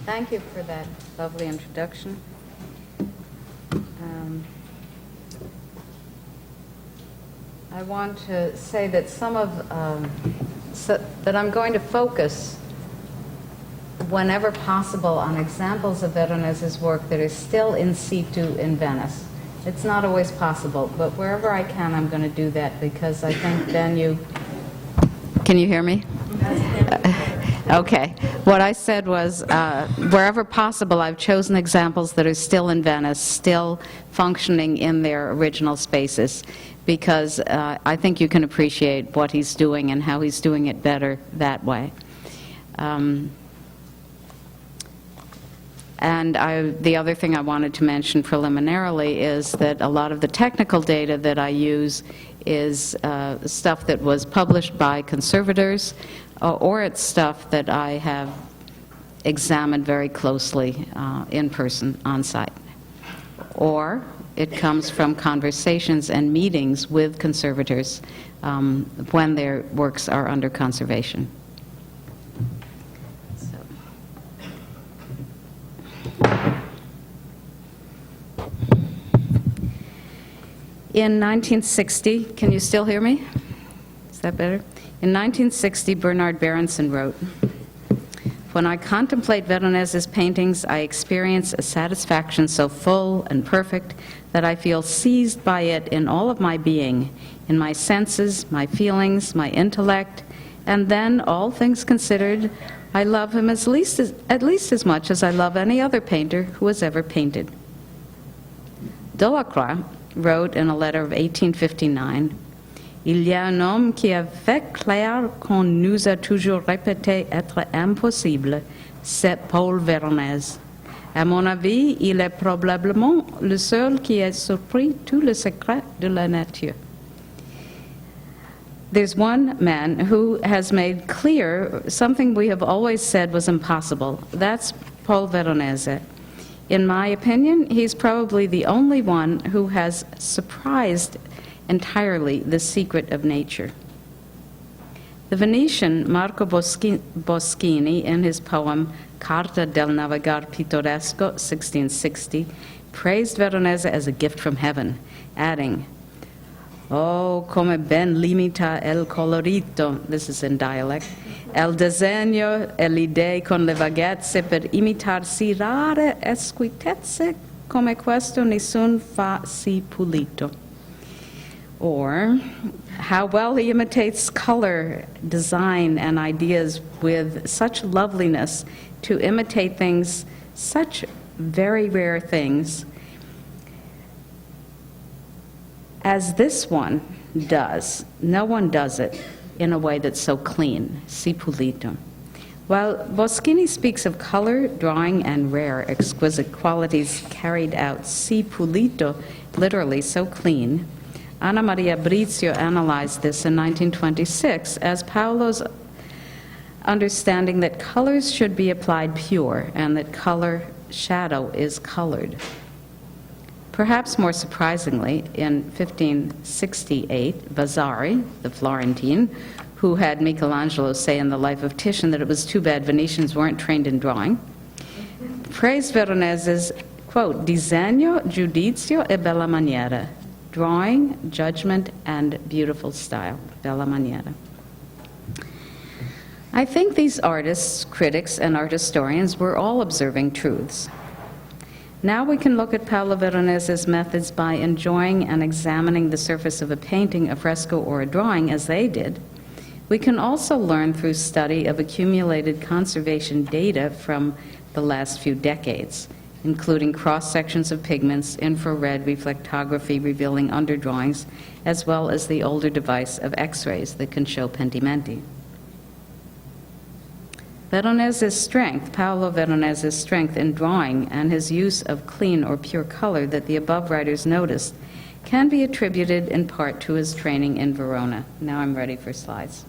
Thank you for that lovely introduction. I want to say that that I'm going to focus, whenever possible, on examples of Veronese's work that is still in situ in Venice. It's not always possible, but wherever I can, I'm going to do that, because I think then you... Can you hear me? Okay. What I said was, wherever possible, I've chosen examples that are still in Venice, still functioning in their original spaces, because I think you can appreciate what he's doing and how he's doing it better that way. And the other thing I wanted to mention preliminarily is that a lot of the technical data that I use is stuff that was published by conservators, or it's stuff that I have examined very closely in person, on site. Or it comes from conversations and meetings with conservators when their works are under conservation. In 1960, can you still hear me? Is that better? In 1960, Bernard Berenson wrote, "When I contemplate Veronese's paintings, I experience a satisfaction so full and perfect that I feel seized by it in all of my being, in my senses, my feelings, my intellect, and then, all things considered, I love him at least as much as I love any other painter who has ever painted." Delacroix wrote in a letter of 1859, "Il y a un homme qui a fait clair qu'on nous a toujours répété être impossible, c'est Paul Veronese. À mon avis, il est probablement le seul qui ait surpris tout le secret de la nature." There's one man who has made clear something we have always said was impossible. That's Paul Veronese. In my opinion, he's probably the only one who has surprised entirely the secret of nature. The Venetian Marco Boschini, in his poem Carta del Navigar Pittoresco, 1660, praised Veronese as a gift from heaven, adding, "Oh, come ben limita el colorito," this is in dialect, "el disegno e l'idee con le vaghezze per imitar si rare esquisitezze come questo nessun fa si pulito." Or, how well he imitates color, design, and ideas with such loveliness to imitate things, such very rare things, as this one does. No one does it in a way that's so clean, si pulito. While Boschini speaks of color, drawing, and rare, exquisite qualities carried out si pulito, literally so clean, Anna Maria Brizio analyzed this in 1926 as Paolo's understanding that colors should be applied pure and that shadow is colored. Perhaps more surprisingly, in 1568, Vasari, the Florentine, who had Michelangelo say in the Life of Titian that it was too bad Venetians weren't trained in drawing, praised Veronese's, quote, "disegno, giudizio e bella maniera," drawing, judgment, and beautiful style, bella maniera. I think these artists, critics, and art historians were all observing truths. Now we can look at Paolo Veronese's methods by enjoying and examining the surface of a painting, a fresco, or a drawing as they did. We can also learn through study of accumulated conservation data from the last few decades, including cross-sections of pigments, infrared reflectography revealing underdrawings, as well as the older device of X-rays that can show pentimenti. Veronese's strength, Paolo Veronese's strength in drawing and his use of clean or pure color that the above writers noticed can be attributed in part to his training in Verona. Now I'm ready for slides.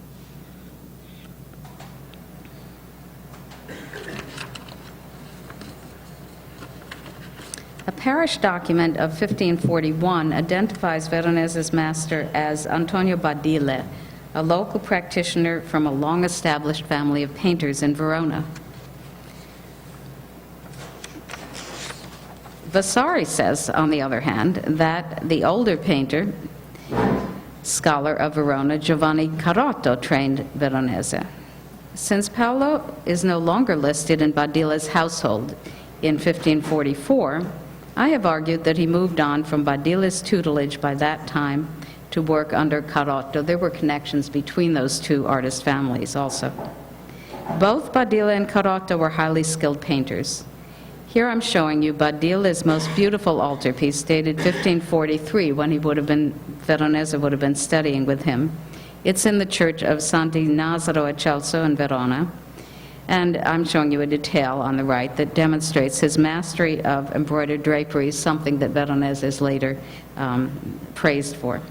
A parish document of 1541 identifies Veronese's master as Antonio Badile, a local practitioner from a long-established family of painters in Verona. Vasari says, on the other hand, that the older painter, scholar of Verona, Giovanni Carotto, trained Veronese. Since Paolo is no longer listed in Badilla's household in 1544, I have argued that he moved on from Badilla's tutelage by that time to work under Carotto. There were connections between those two artist families also. Both Badilla and Carotto were highly skilled painters. Here I'm showing you Badilla's most beautiful altarpiece, dated 1543, when Veronese would have been studying with him. It's in the church of Santi Nazaro a Celso in Verona, and I'm showing you a detail on the right that demonstrates his mastery of embroidered draperies, something that Veronese is later praised for.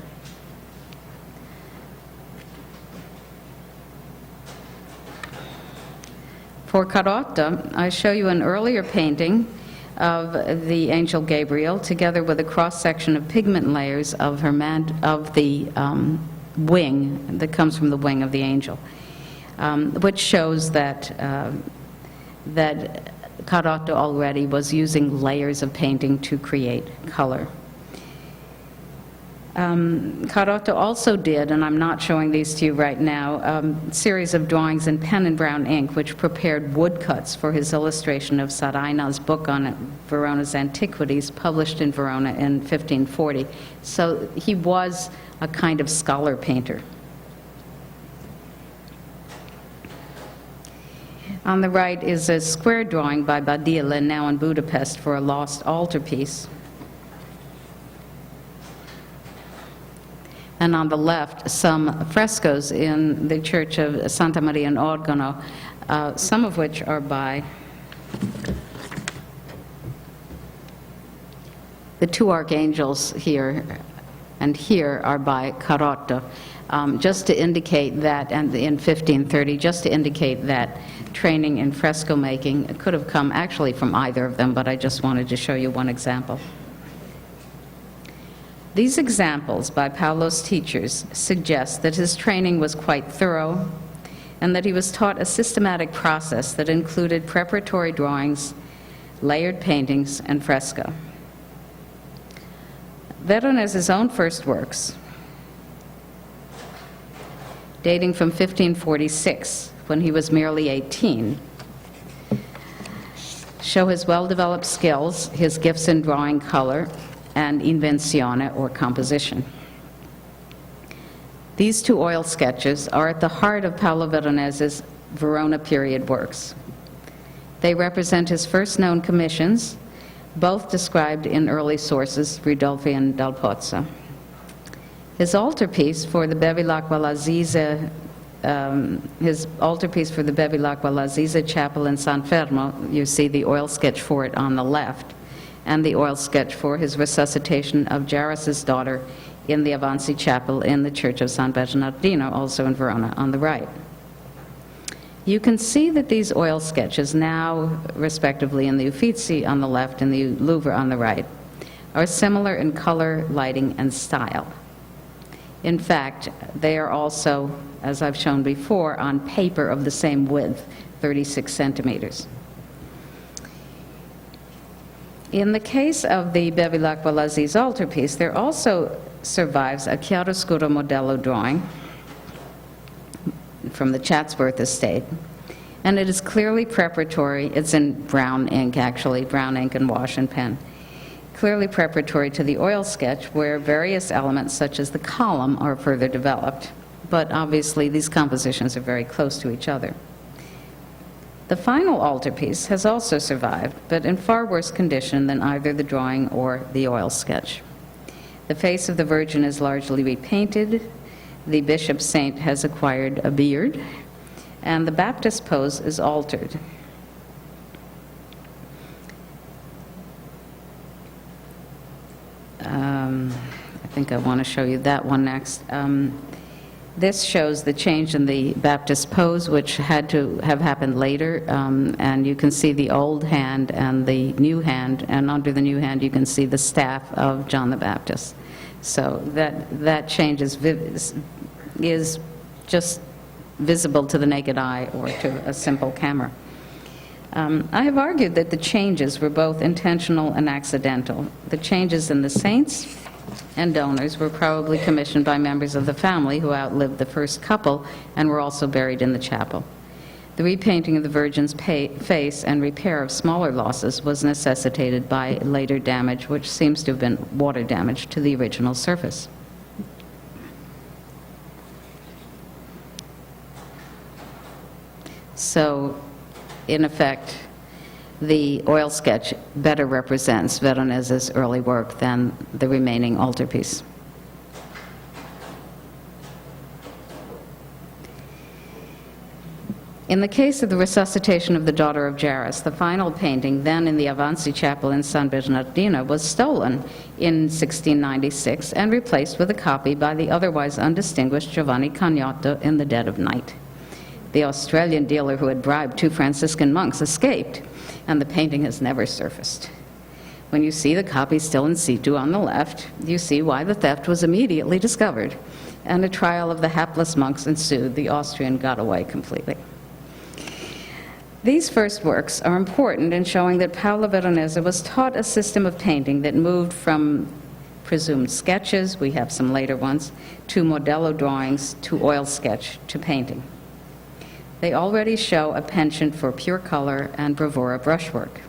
For Carotto, I show you an earlier painting of the angel Gabriel, together with a cross-section of pigment layers of the wing that comes from the wing of the angel, which shows that Carotto already was using layers of painting to create color. Carotto also did, and I'm not showing these to you right now, a series of drawings in pen and brown ink which prepared woodcuts for his illustration of Saraina's book on Verona's antiquities, published in Verona in 1540. So he was a kind of scholar painter. On the right is a square drawing by Badilla, now in Budapest, for a lost altarpiece. And on the left, some frescoes in the church of Santa Maria in Organo, some of which are by the two archangels here and here are by Carotto, just to indicate that, and in 1530, just to indicate that training in fresco making could have come actually from either of them, but I just wanted to show you one example. These examples by Paolo's teachers suggest that his training was quite thorough and that he was taught a systematic process that included preparatory drawings, layered paintings, and fresco. Veronese's own first works, dating from 1546, when he was merely 18, show his well-developed skills, his gifts in drawing color, and invenzione, or composition. These two oil sketches are at the heart of Paolo Veronese's Verona period works. They represent his first known commissions, both described in early sources, Ridolfi and Dal Pozzo. His altarpiece for the Bevilacqua l'Azize, Chapel in San Fermo, you see the oil sketch for it on the left, and the oil sketch for his resuscitation of Jairus' daughter in the Avanzi Chapel in the Church of San Bernardino, also in Verona, on the right. You can see that these oil sketches, now respectively in the Uffizi on the left and the Louvre on the right, are similar in color, lighting, and style. In fact, they are also, as I've shown before, on paper of the same width, 36 centimeters. In the case of the Bevilacqua l'Aziz altarpiece, there also survives a chiaroscuro modello drawing from the Chatsworth estate, and it is clearly preparatory. It's in brown ink, actually, brown ink and wash and pen. Clearly preparatory to the oil sketch, where various elements such as the column are further developed, but obviously these compositions are very close to each other. The final altarpiece has also survived, but in far worse condition than either the drawing or the oil sketch. The face of the Virgin is largely repainted, the bishop saint has acquired a beard, and the Baptist pose is altered. I think I want to show you that one next. This shows the change in the Baptist pose, which had to have happened later, and you can see the old hand and the new hand, and under the new hand you can see the staff of John the Baptist. So that change is just visible to the naked eye or to a simple camera. I have argued that the changes were both intentional and accidental. The changes in the saints and donors were probably commissioned by members of the family who outlived the first couple and were also buried in the chapel. The repainting of the Virgin's face and repair of smaller losses was necessitated by later damage, which seems to have been water damage to the original surface. So, in effect, the oil sketch better represents Veronese's early work than the remaining altarpiece. In the case of the resuscitation of the daughter of Jairus, the final painting, then in the Avanzi Chapel in San Bernardino, was stolen in 1696 and replaced with a copy by the otherwise undistinguished Giovanni Cagnotto in the dead of night. The Australian dealer who had bribed 2 Franciscan monks escaped, and the painting has never surfaced. When you see the copy still in situ on the left, you see why the theft was immediately discovered, and a trial of the hapless monks ensued. The Austrian got away completely. These first works are important in showing that Paolo Veronese was taught a system of painting that moved from presumed sketches, we have some later ones, to modello drawings, to oil sketch, to painting. They already show a penchant for pure color and bravura brushwork.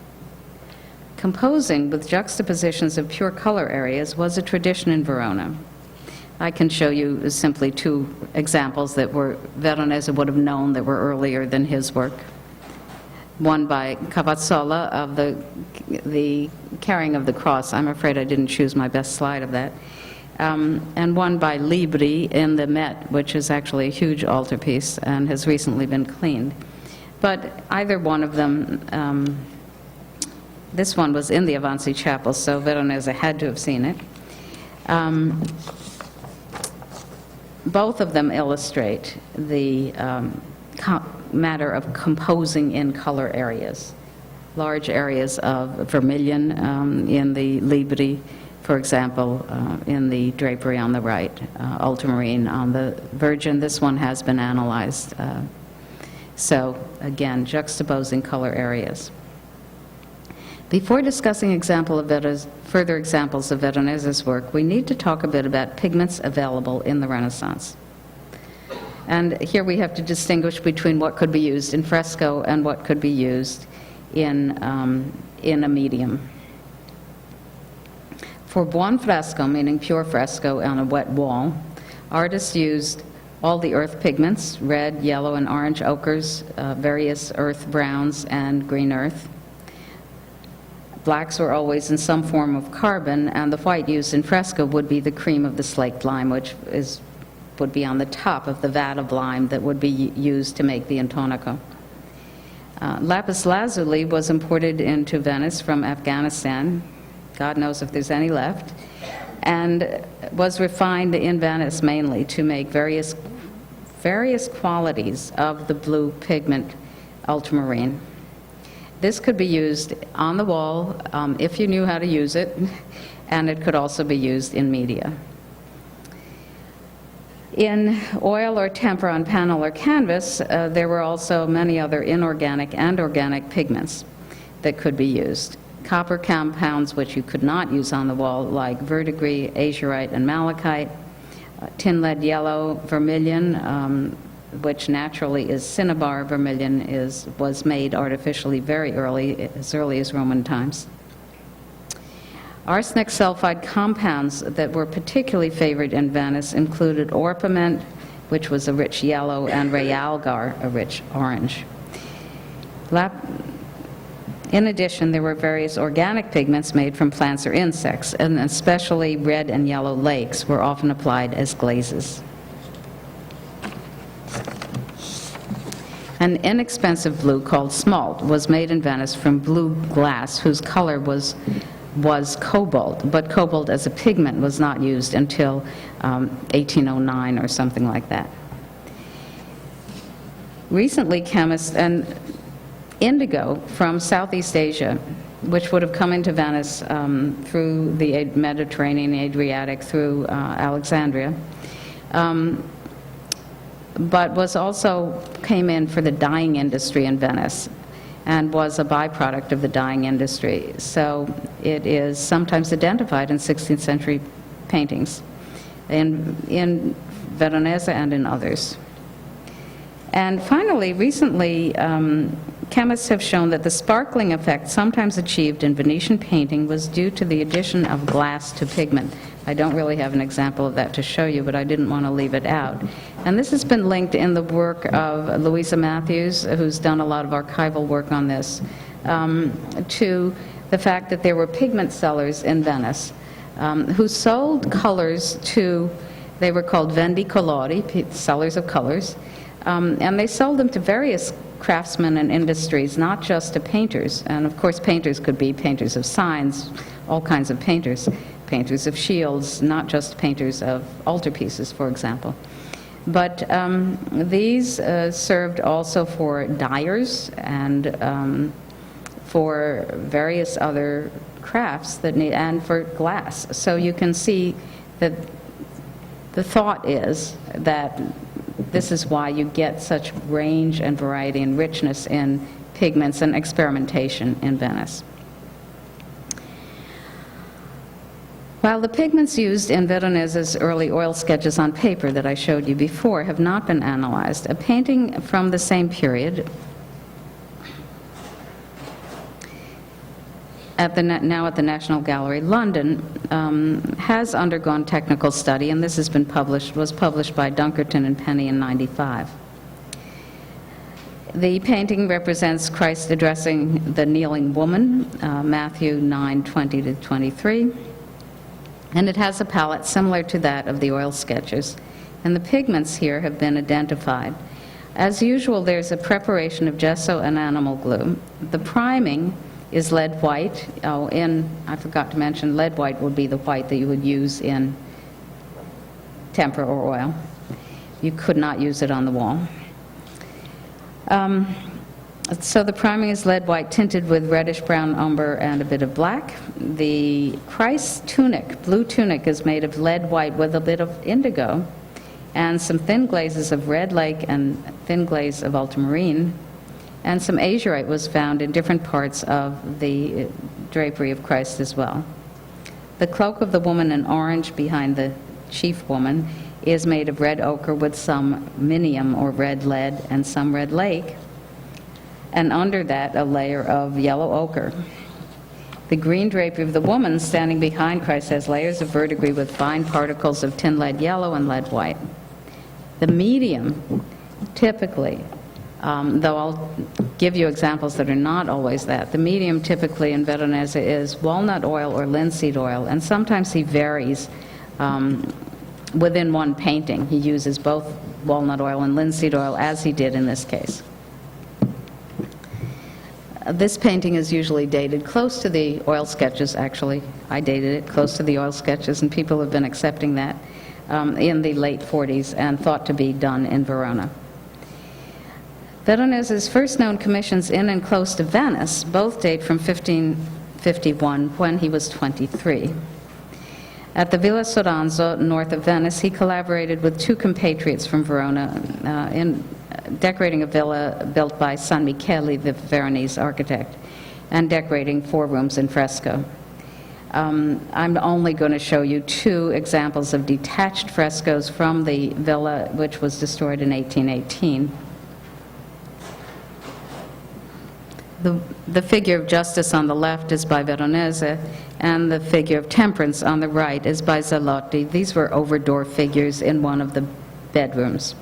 Composing with juxtapositions of pure color areas was a tradition in Verona. I can show you simply 2 examples that Veronese would have known that were earlier than his work. One by Cavazzola of the carrying of the cross. I'm afraid I didn't choose my best slide of that. And one by Libri in the Met, which is actually a huge altarpiece and has recently been cleaned. But either one of them, this one was in the Avanzi Chapel, so Veronese had to have seen it. Both of them illustrate the matter of composing in color areas. Large areas of vermilion in the Libri, for example, in the drapery on the right, ultramarine on the Virgin. This one has been analyzed. So, again, juxtaposing color areas. Before discussing further examples of Veronese's work, we need to talk a bit about pigments available in the Renaissance. And here we have to distinguish between what could be used in fresco and what could be used in a medium. For buon fresco, meaning pure fresco on a wet wall, artists used all the earth pigments, red, yellow, and orange ochres, various earth browns, and green earth. Blacks were always in some form of carbon, and the white used in fresco would be the cream of the slaked lime, which would be on the top of the vat of lime that would be used to make the intonaco. Lapis lazuli was imported into Venice from Afghanistan. God knows if there's any left, and was refined in Venice mainly to make various qualities of the blue pigment ultramarine. This could be used on the wall if you knew how to use it, and it could also be used in media. In oil or tempera on panel or canvas, there were also many other inorganic and organic pigments that could be used. Copper compounds which you could not use on the wall, like verdigris, azurite, and malachite, tin lead yellow, vermilion, which naturally is cinnabar vermilion, was made artificially very early, as early as Roman times. Arsenic sulfide compounds that were particularly favored in Venice included orpiment, which was a rich yellow, and realgar, a rich orange. In addition, there were various organic pigments made from plants or insects, and especially red and yellow lakes were often applied as glazes. An inexpensive blue called smalt was made in Venice from blue glass whose color was cobalt, but cobalt as a pigment was not used until 1809 or something like that. Recently, chemists and indigo from Southeast Asia, which would have come into Venice through the Mediterranean, Adriatic, through Alexandria, but came in for the dyeing industry in Venice. and was a byproduct of the dyeing industry. So it is sometimes identified in 16th century paintings, in Veronese and in others. And finally, recently, chemists have shown that the sparkling effect sometimes achieved in Venetian painting was due to the addition of glass to pigment. I don't really have an example of that to show you, but I didn't want to leave it out. And this has been linked in the work of Louisa Matthews, who's done a lot of archival work on this, to the fact that there were pigment sellers in Venice who sold colors to, they were called vendicolori, sellers of colors, and they sold them to various craftsmen and industries, not just to painters. And of course, painters could be painters of signs, all kinds of painters, painters of shields, not just painters of altarpieces, for example. But these served also for dyers and for various other crafts that need, and for glass. So you can see that the thought is that this is why you get such range and variety and richness in pigments and experimentation in Venice. While the pigments used in Veronese's early oil sketches on paper that I showed you before have not been analyzed, a painting from the same period, now at the National Gallery, London, has undergone technical study, and this has been was published by Dunkerton and Penny in '95. The painting represents Christ addressing the kneeling woman, Matthew 9:20 to 23, and it has a palette similar to that of the oil sketches, and the pigments here have been identified. As usual, there's a preparation of gesso and animal glue. The priming is lead white. I forgot to mention, lead white would be the white that you would use in tempera or oil. You could not use it on the wall. So the priming is lead white tinted with reddish-brown umber and a bit of black. The Christ's tunic, blue tunic, is made of lead white with a bit of indigo and some thin glazes of red lake and thin glaze of ultramarine. And some azurite was found in different parts of the drapery of Christ as well. The cloak of the woman in orange behind the chief woman is made of red ochre with some minium or red lead and some red lake, and under that a layer of yellow ochre. The green drapery of the woman standing behind Christ has layers of verdigris with fine particles of tin lead yellow and lead white. The medium, typically, though I'll give you examples that are not always that. The medium typically in Veronese is walnut oil or linseed oil, and sometimes he varies within one painting. He uses both walnut oil and linseed oil, as he did in this case. This painting is usually dated close to the oil sketches, actually. I dated it close to the oil sketches, and people have been accepting that in the late 40s and thought to be done in Verona. Veronese's first known commissions in and close to Venice both date from 1551, when he was 23. At the Villa Soranzo, north of Venice, he collaborated with two compatriots from Verona in decorating a villa built by San Michele, the Veronese architect, and decorating 4 rooms in fresco. I'm only going to show you 2 examples of detached frescoes from the villa, which was destroyed in 1818. The figure of justice on the left is by Veronese, and the figure of temperance on the right is by Zalotti. These were over-door figures in one of the bedrooms.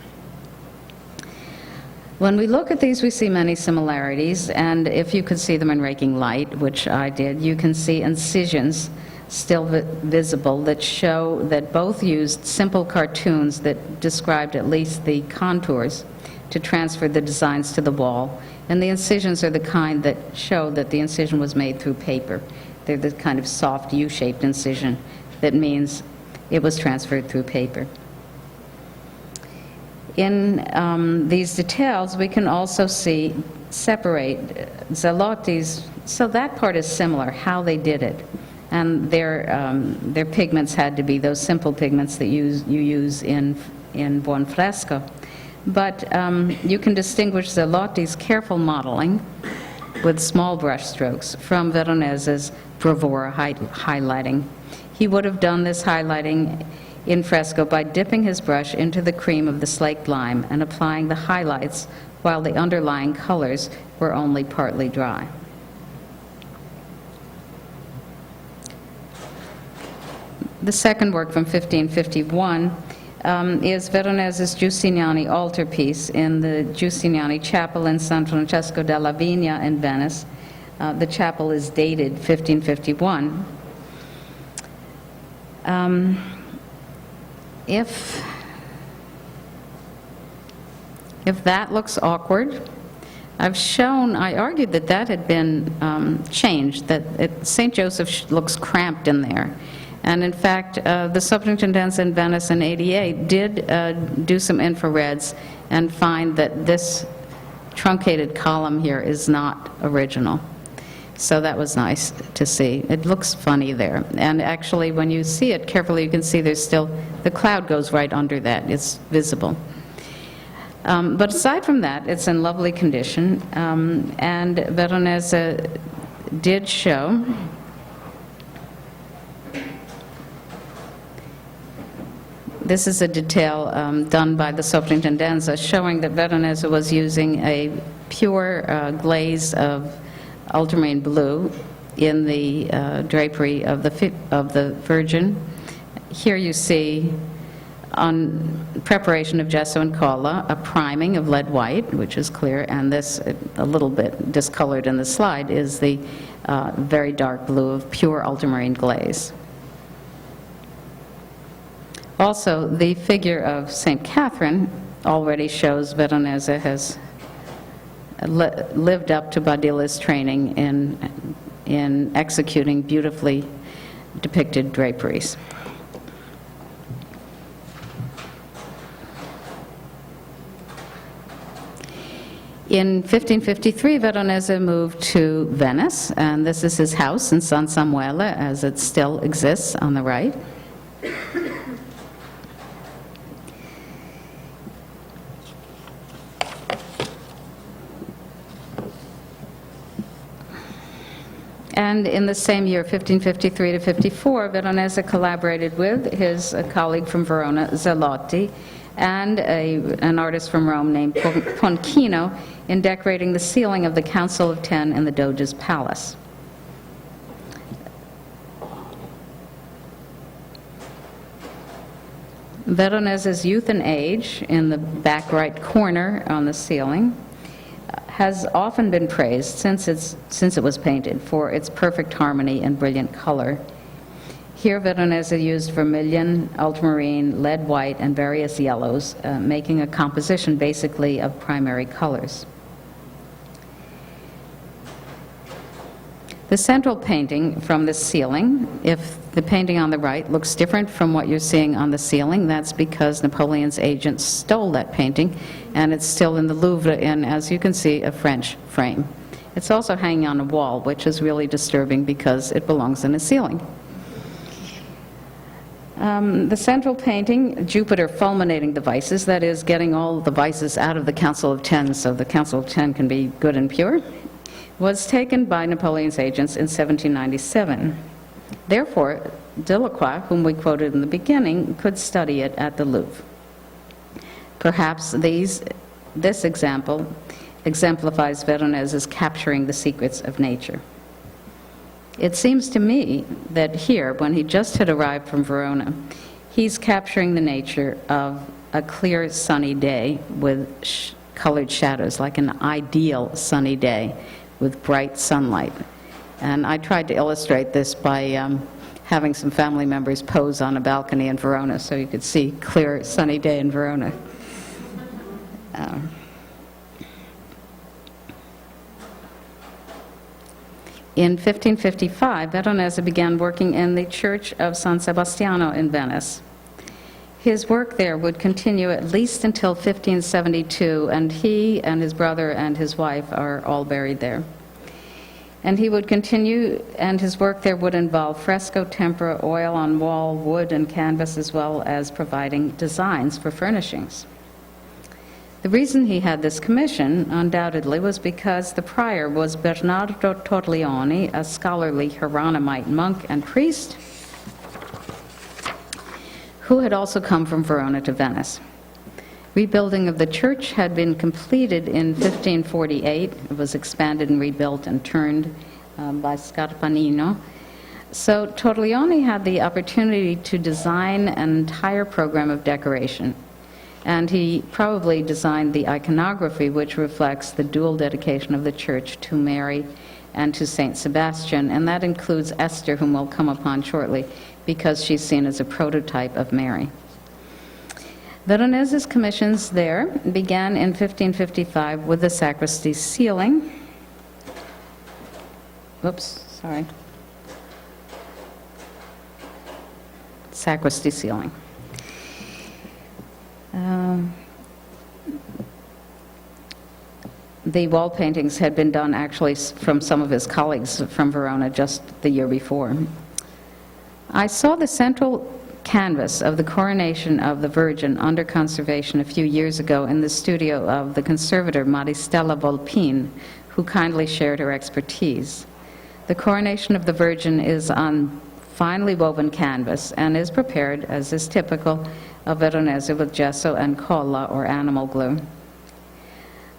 When we look at these, we see many similarities, and if you could see them in raking light, which I did, you can see incisions still visible that show that both used simple cartoons that described at least the contours to transfer the designs to the wall. And the incisions are the kind that show that the incision was made through paper. They're the kind of soft U-shaped incision that means it was transferred through paper. In these details, we can also separate Zalotti's, so that part is similar, how they did it. And their pigments had to be those simple pigments that you use in buon fresco. But you can distinguish Zalotti's careful modeling with small brush strokes from Veronese's bravura highlighting. He would have done this highlighting in fresco by dipping his brush into the cream of the slaked lime and applying the highlights while the underlying colors were only partly dry. The second work from 1551 is Veronese's Giusengiani altarpiece in the Giusengiani Chapel in San Francesco della Vigna in Venice. The chapel is dated 1551. If that looks awkward, I argued that that had been changed, that St. Joseph looks cramped in there. And in fact, the Superintendenza in Venice in '88 did do some infrareds and find that this truncated column here is not original. So that was nice to see. It looks funny there. And actually, when you see it carefully, you can see there's still, the cloud goes right under that. It's visible. But aside from that, it's in lovely condition. And Veronese did show this is a detail done by the Superintendenza showing that Veronese was using a pure glaze of ultramarine blue in the drapery of the Virgin. Here you see, on preparation of gesso and colla, a priming of lead white, which is clear, and this, a little bit discolored in the slide, is the very dark blue of pure ultramarine glaze. Also, the figure of St. Catherine already shows Veronese has lived up to Badilla's training in executing beautifully depicted draperies. In 1553, Veronese moved to Venice, and this is his house in San Samuele, as it still exists on the right. And in the same year, 1553 to 54, Veronese collaborated with his colleague from Verona, Zelotti, and an artist from Rome named Ponchino in decorating the ceiling of the Council of Ten in the Doge's palace. Veronese's youth and age in the back right corner on the ceiling has often been praised since it was painted for its perfect harmony and brilliant color. Here, Veronese used vermilion, ultramarine, lead white, and various yellows, making a composition basically of primary colors. The central painting from the ceiling, if the painting on the right looks different from what you're seeing on the ceiling, that's because Napoleon's agent stole that painting, and it's still in the Louvre in, as you can see, a French frame. It's also hanging on a wall, which is really disturbing because it belongs in a ceiling. The central painting, Jupiter fulminating the vices, that is, getting all the vices out of the Council of Ten so the Council of Ten can be good and pure, was taken by Napoleon's agents in 1797. Therefore, Delacroix, whom we quoted in the beginning, could study it at the Louvre. Perhaps this example exemplifies Veronese's capturing the secrets of nature. It seems to me that here, when he just had arrived from Verona, he's capturing the nature of a clear sunny day with colored shadows, like an ideal sunny day with bright sunlight. And I tried to illustrate this by having some family members pose on a balcony in Verona so you could see clear sunny day in Verona. In 1555, Veronese began working in the Church of San Sebastiano in Venice. His work there would continue at least until 1572, and he and his brother and his wife are all buried there. And he would continue, and his work there would involve fresco, tempera, oil on wall, wood, and canvas, as well as providing designs for furnishings. The reason he had this commission, undoubtedly, was because the prior was Bernardo Torlioni, a scholarly Hieronymite monk and priest, who had also come from Verona to Venice. Rebuilding of the church had been completed in 1548. It was expanded and rebuilt and turned by Scarpanino. So Torlioni had the opportunity to design an entire program of decoration. And he probably designed the iconography, which reflects the dual dedication of the church to Mary and to Saint Sebastian. And that includes Esther, whom we'll come upon shortly, because she's seen as a prototype of Mary. Veronese's commissions there began in 1555 with the sacristy ceiling. Sacristy ceiling. The wall paintings had been done actually from some of his colleagues from Verona just the year before. I saw the central canvas of the Coronation of the Virgin under conservation a few years ago in the studio of the conservator Maristella Volpin, who kindly shared her expertise. The Coronation of the Virgin is on finely woven canvas and is prepared, as is typical of Veronese, with gesso and colla, or animal glue.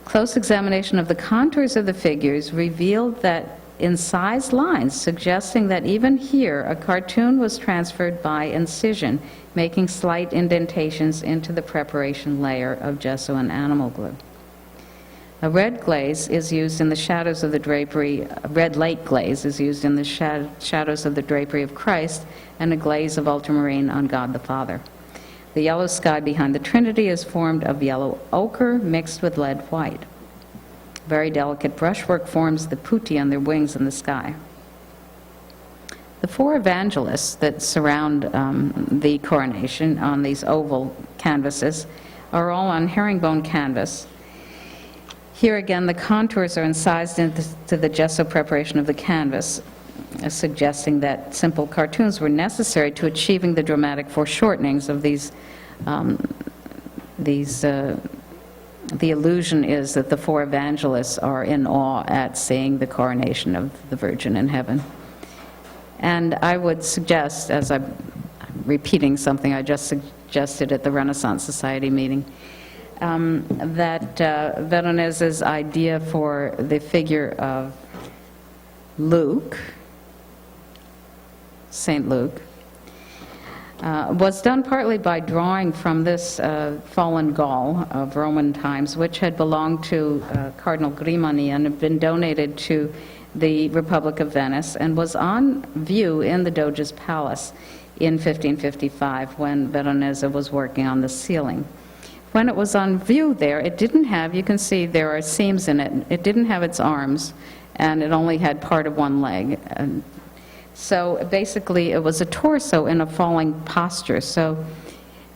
Close examination of the contours of the figures revealed that incised lines, suggesting that even here a cartoon was transferred by incision, making slight indentations into the preparation layer of gesso and animal glue. A red glaze is used in the shadows of the drapery, red lake glaze is used in the shadows of the drapery of Christ, and a glaze of ultramarine on God the Father. The yellow sky behind the Trinity is formed of yellow ochre mixed with lead white. Very delicate brushwork forms the putti on their wings in the sky. The four evangelists that surround the coronation on these oval canvases are all on herringbone canvas. Here again, the contours are incised into the gesso preparation of the canvas, suggesting that simple cartoons were necessary to achieving the dramatic foreshortenings of these. The illusion is that the four evangelists are in awe at seeing the coronation of the Virgin in heaven. And I would suggest, as I'm repeating something I just suggested at the Renaissance Society meeting, that Veronese's idea for the figure of Luke, St. Luke, was done partly by drawing from this fallen Gaul of Roman times, which had belonged to Cardinal Grimani and had been donated to the Republic of Venice, and was on view in the Doge's palace in 1555 when Veronese was working on the ceiling. When it was on view there, it didn't have, you can see there are seams in it, it didn't have its arms, and it only had part of one leg. So basically, it was a torso in a falling posture. So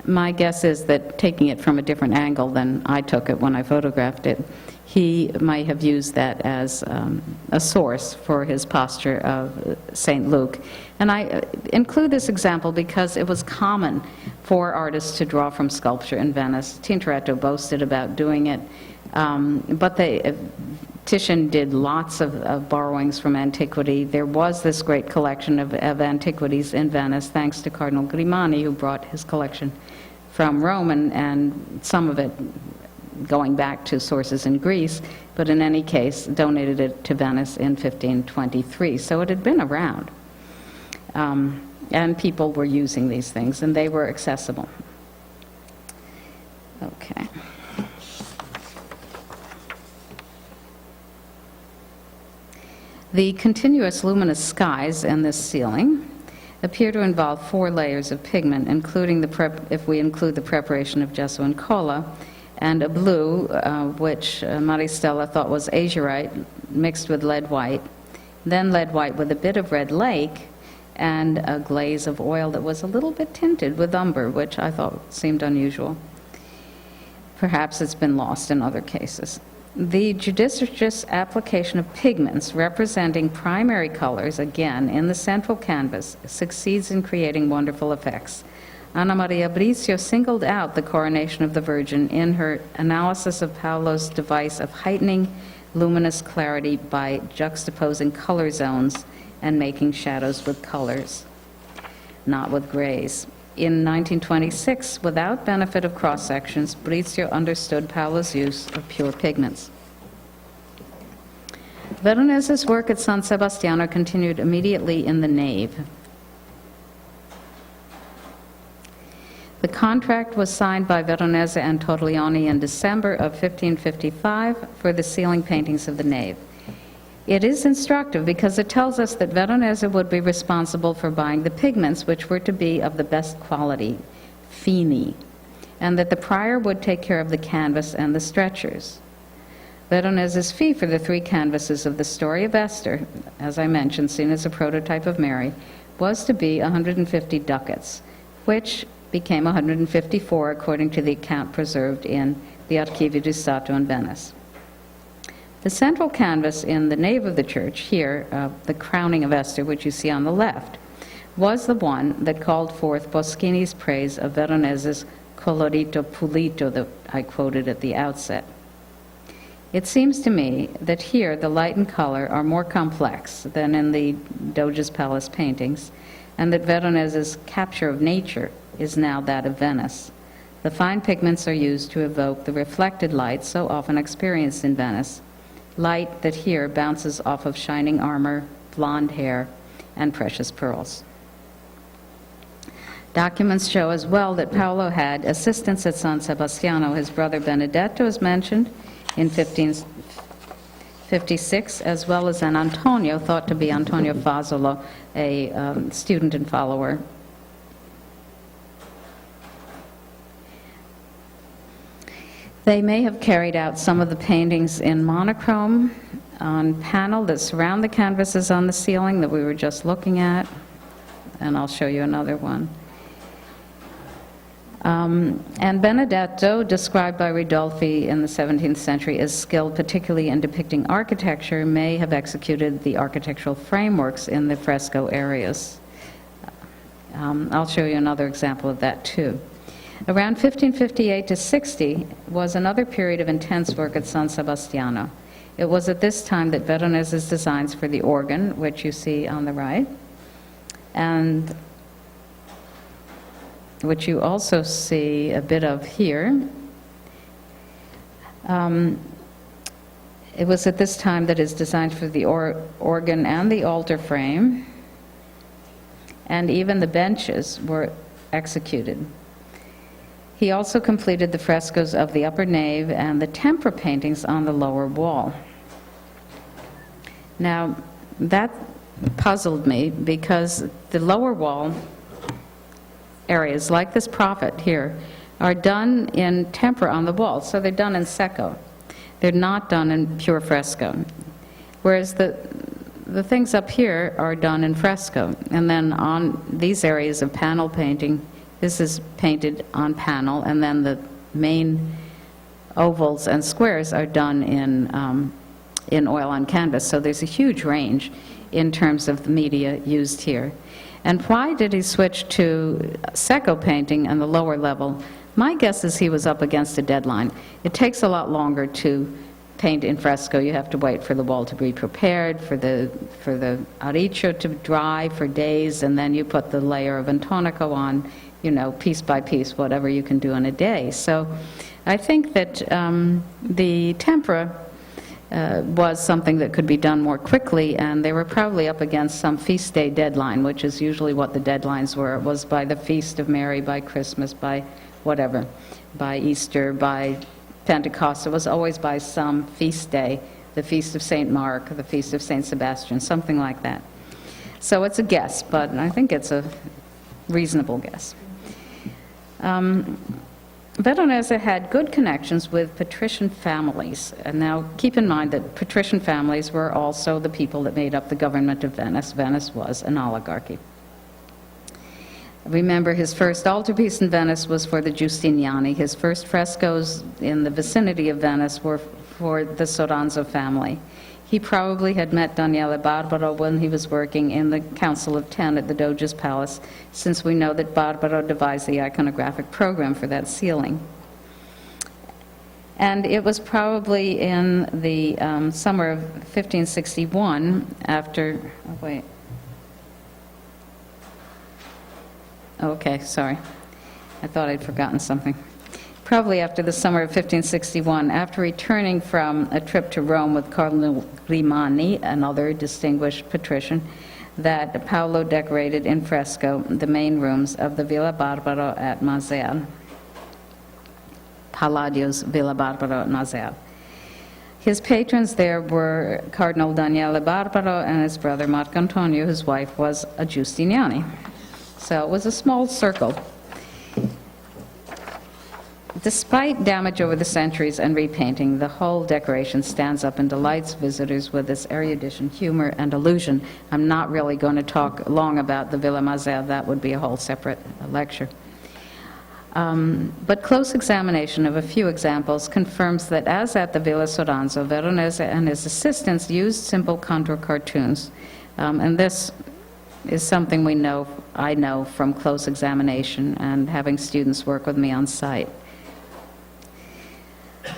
my guess is that, taking it from a different angle than I took it when I photographed it, he might have used that as a source for his posture of St. Luke. And I include this example because it was common for artists to draw from sculpture in Venice. Tintoretto boasted about doing it, but Titian did lots of borrowings from antiquity. There was this great collection of antiquities in Venice, thanks to Cardinal Grimani, who brought his collection from Rome, and some of it going back to sources in Greece, but in any case, donated it to Venice in 1523. So it had been around. And people were using these things, and they were accessible. Okay. The continuous luminous skies in this ceiling appear to involve 4 layers of pigment, including if we include the preparation of gesso and colla, and a blue, which Maristella thought was azurite, mixed with lead white, then lead white with a bit of red lake, and a glaze of oil that was a little bit tinted with umber, which I thought seemed unusual. Perhaps it's been lost in other cases. The judicious application of pigments representing primary colors, again, in the central canvas, succeeds in creating wonderful effects. Anna Maria Bricio singled out the Coronation of the Virgin in her analysis of Paolo's device of heightening luminous clarity by juxtaposing color zones and making shadows with colors, not with grays. In 1926, without benefit of cross-sections, Bricio understood Paolo's use of pure pigments. Veronese's work at San Sebastiano continued immediately in the nave. The contract was signed by Veronese and Torrioni in December of 1555 for the ceiling paintings of the nave. It is instructive because it tells us that Veronese would be responsible for buying the pigments, which were to be of the best quality, fini, and that the prior would take care of the canvas and the stretchers. Veronese's fee for the 3 canvases of the Story of Esther, as I mentioned, seen as a prototype of Mary, was to be 150 ducats, which became 154 according to the account preserved in the Archivio di Stato in Venice. The central canvas in the nave of the church, here, the crowning of Esther, which you see on the left, was the one that called forth Boschini's praise of Veronese's colorito pulito that I quoted at the outset. It seems to me that here the light and color are more complex than in the Doge's Palace paintings, and that Veronese's capture of nature is now that of Venice. The fine pigments are used to evoke the reflected light so often experienced in Venice, light that here bounces off of shining armor, blonde hair, and precious pearls. Documents show as well that Paolo had assistants at San Sebastiano. His brother Benedetto is mentioned in 1556, as well as an Antonio, thought to be Antonio Fasolo, a student and follower. They may have carried out some of the paintings in monochrome on panel that surround the canvases on the ceiling that we were just looking at, and I'll show you another one. And Benedetto, described by Ridolfi in the 17th century as skilled particularly in depicting architecture, may have executed the architectural frameworks in the fresco areas. I'll show you another example of that too. Around 1558 to 60 was another period of intense work at San Sebastiano. It was at this time that Veronese's designs for the organ, which you see on the right, and which you also see a bit of here. It was at this time that his designs for the organ and the altar frame, and even the benches, were executed. He also completed the frescoes of the upper nave and the tempera paintings on the lower wall. Now, that puzzled me because the lower wall areas, like this prophet here, are done in tempera on the wall, so they're done in secco. They're not done in pure fresco. Whereas the things up here are done in fresco. And then on these areas of panel painting, this is painted on panel, and then the main ovals and squares are done in oil on canvas. So there's a huge range in terms of the media used here. And why did he switch to secco painting on the lower level? My guess is he was up against a deadline. It takes a lot longer to paint in fresco. You have to wait for the wall to be prepared, for the auriccio to dry for days, and then you put the layer of intonaco on, you know, piece by piece, whatever you can do in a day. So I think that the tempera was something that could be done more quickly, and they were probably up against some feast day deadline, which is usually what the deadlines were. It was by the Feast of Mary, by Christmas, by whatever, by Easter, by Pentecost. It was always by some feast day, the Feast of St. Mark, the Feast of St. Sebastian, something like that. So it's a guess, but I think it's a reasonable guess. Veronese had good connections with patrician families. And now keep in mind that patrician families were also the people that made up the government of Venice. Venice was an oligarchy. Remember, his first altarpiece in Venice was for the Giusengiani. His first frescoes in the vicinity of Venice were for the Soranzo family. He probably had met Daniele Barbaro when he was working in the Council of Ten at the Doge's Palace, since we know that Barbaro devised the iconographic program for that ceiling. And it was probably in the summer of 1561, after, oh wait. Okay, sorry. I thought I'd forgotten something. Probably after the summer of 1561, after returning from a trip to Rome with Cardinal Grimani, another distinguished patrician, that Paolo decorated in fresco the main rooms of the Villa Barbaro at Masel. Palladio's Villa Barbaro at Masel. His patrons there were Cardinal Daniele Barbaro and his brother Marcantonio, whose wife was a Giustignani. So it was a small circle. Despite damage over the centuries and repainting, the whole decoration stands up and delights visitors with its erudition, humor, and illusion. I'm not really going to talk long about the Villa Masel. That would be a whole separate lecture. But close examination of a few examples confirms that, as at the Villa Soranzo, Veronese and his assistants used simple contour cartoons. And this is something I know from close examination and having students work with me on site.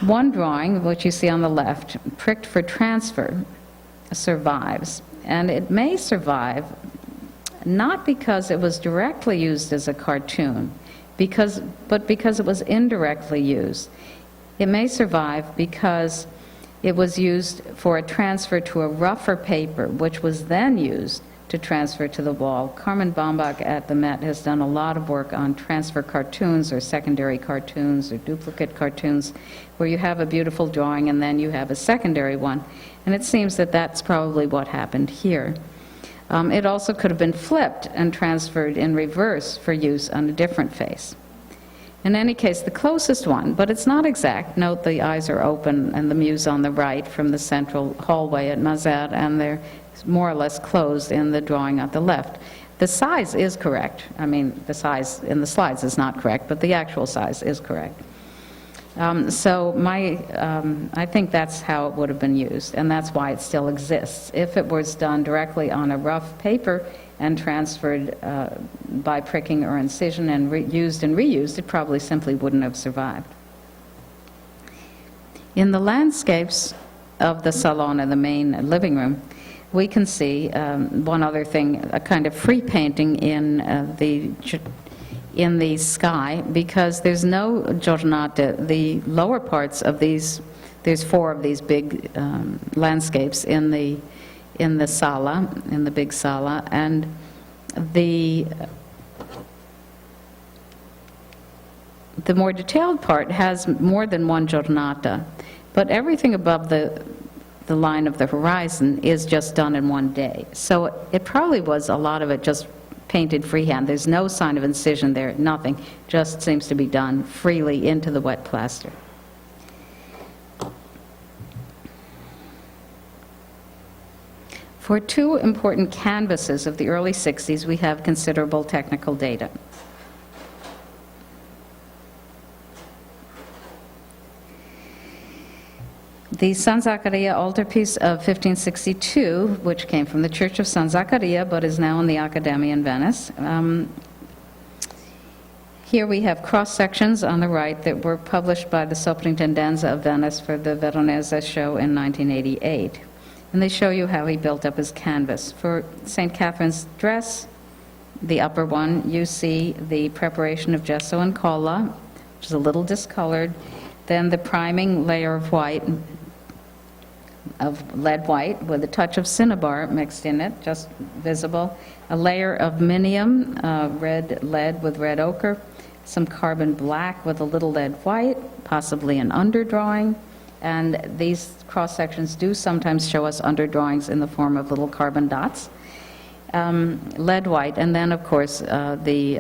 One drawing, which you see on the left, pricked for transfer, survives. And it may survive not because it was directly used as a cartoon, but because it was indirectly used. It may survive because it was used for a transfer to a rougher paper, which was then used to transfer to the wall. Carmen Baumbach at the Met has done a lot of work on transfer cartoons or secondary cartoons or duplicate cartoons, where you have a beautiful drawing and then you have a secondary one. And it seems that that's probably what happened here. It also could have been flipped and transferred in reverse for use on a different face. In any case, the closest one, but it's not exact. Note the eyes are open and the muse on the right from the central hallway at Masel, and they're more or less closed in the drawing at the left. The size is correct. I mean, the size in the slides is not correct, but the actual size is correct. I think that's how it would have been used, and that's why it still exists. If it was done directly on a rough paper and transferred by pricking or incision and used and reused, it probably simply wouldn't have survived. In the landscapes of the salon and the main living room, we can see one other thing, a kind of free painting in the sky, because there's no giornata. The lower parts of these, there's four of these big landscapes in the sala, in the big sala, and the more detailed part has more than one giornata, but everything above the line of the horizon is just done in one day. So it probably was a lot of it just painted freehand. There's no sign of incision there, nothing. Just seems to be done freely into the wet plaster. For two important canvases of the early 60s, we have considerable technical data. The San Zakariya Altarpiece of 1562, which came from the Church of San Zakariya, but is now in the Accademia in Venice. Here we have cross-sections on the right that were published by the Soprintendenza of Venice for the Veronese show in 1988. And they show you how he built up his canvas. For St. Catherine's dress, the upper one, you see the preparation of gesso and colla, which is a little discolored, then the priming layer of white, of lead white with a touch of cinnabar mixed in it, just visible, a layer of minium, red lead with red ochre, some carbon black with a little lead white, possibly an underdrawing, and these cross-sections do sometimes show us underdrawings in the form of little carbon dots. Lead white, and then of course the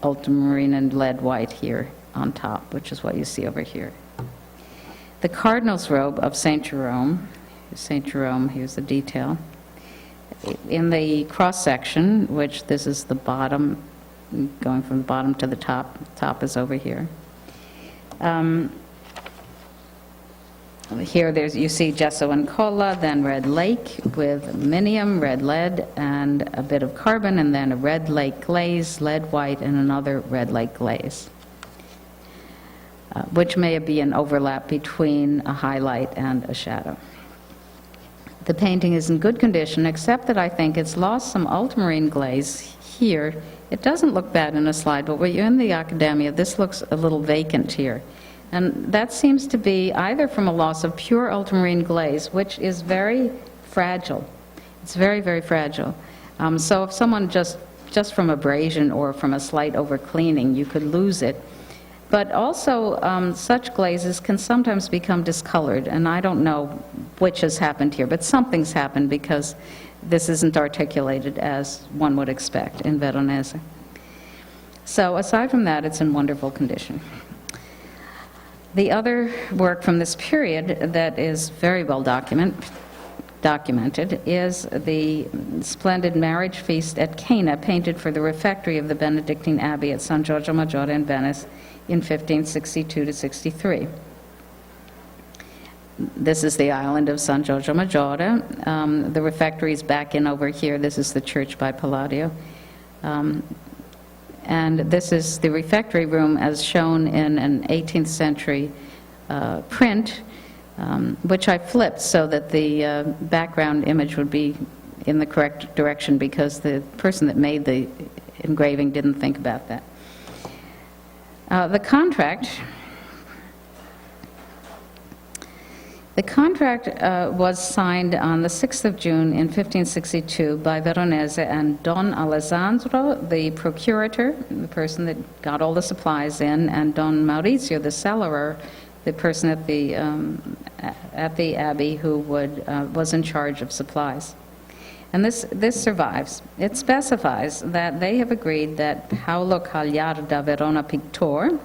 ultramarine and lead white here on top, which is what you see over here. The cardinal's robe of St. Jerome, here's the detail. In the cross-section, which this is the bottom, going from the bottom to the top is over here. Here you see gesso and colla, then red lake with minium, red lead, and a bit of carbon, and then a red lake glaze, lead white, and another red lake glaze, which may be an overlap between a highlight and a shadow. The painting is in good condition, except that I think it's lost some ultramarine glaze here. It doesn't look bad in a slide, but when you're in the academia, this looks a little vacant here. And that seems to be either from a loss of pure ultramarine glaze, which is very fragile. It's very, very fragile. So if someone just from abrasion or from a slight overcleaning, you could lose it. But also, such glazes can sometimes become discolored, and I don't know which has happened here, but something's happened because this isn't articulated as one would expect in Veronese. So aside from that, it's in wonderful condition. The other work from this period that is very well documented is the splendid marriage feast at Cana, painted for the refectory of the Benedictine Abbey at San Giorgio Maggiore in Venice in 1562 to 63. This is the island of San Giorgio Maggiore. The refectory is back in over here. This is the church by Palladio. And this is the refectory room as shown in an 18th century print, which I flipped so that the background image would be in the correct direction because the person that made the engraving didn't think about that. The contract was signed on the 6th of June in 1562 by Veronese and Don Alessandro, the procurator, the person that got all the supplies in, and Don Maurizio, the cellarer, the person at the abbey who was in charge of supplies. And this survives. It specifies that they have agreed that Paolo Cagliarda Verona Pictor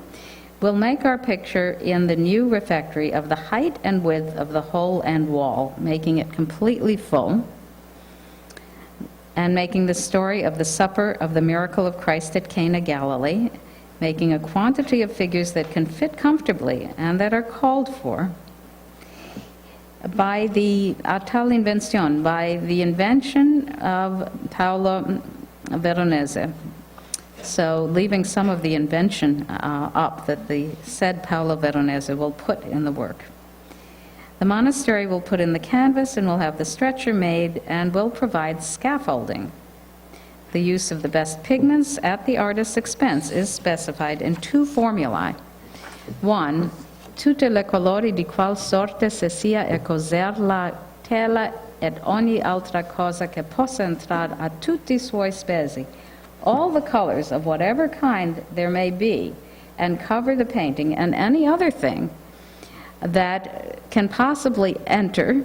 will make our picture in the new refectory of the height and width of the whole end wall, making it completely full, and making the story of the supper of the miracle of Christ at Cana, Galilee, making a quantity of figures that can fit comfortably and that are called for by the invention, by the invention of Paolo Veronese. So leaving some of the invention up that the said Paolo Veronese will put in the work. The monastery will put in the canvas and will have the stretcher made and will provide scaffolding. The use of the best pigments at the artist's expense is specified in 2 formulae. 1, tutte le colori di qual sorte se sia e coser la tela et ogni altra cosa che possa entrar a tutti suoi spesi. All the colors of whatever kind there may be, and cover the painting and any other thing that can possibly enter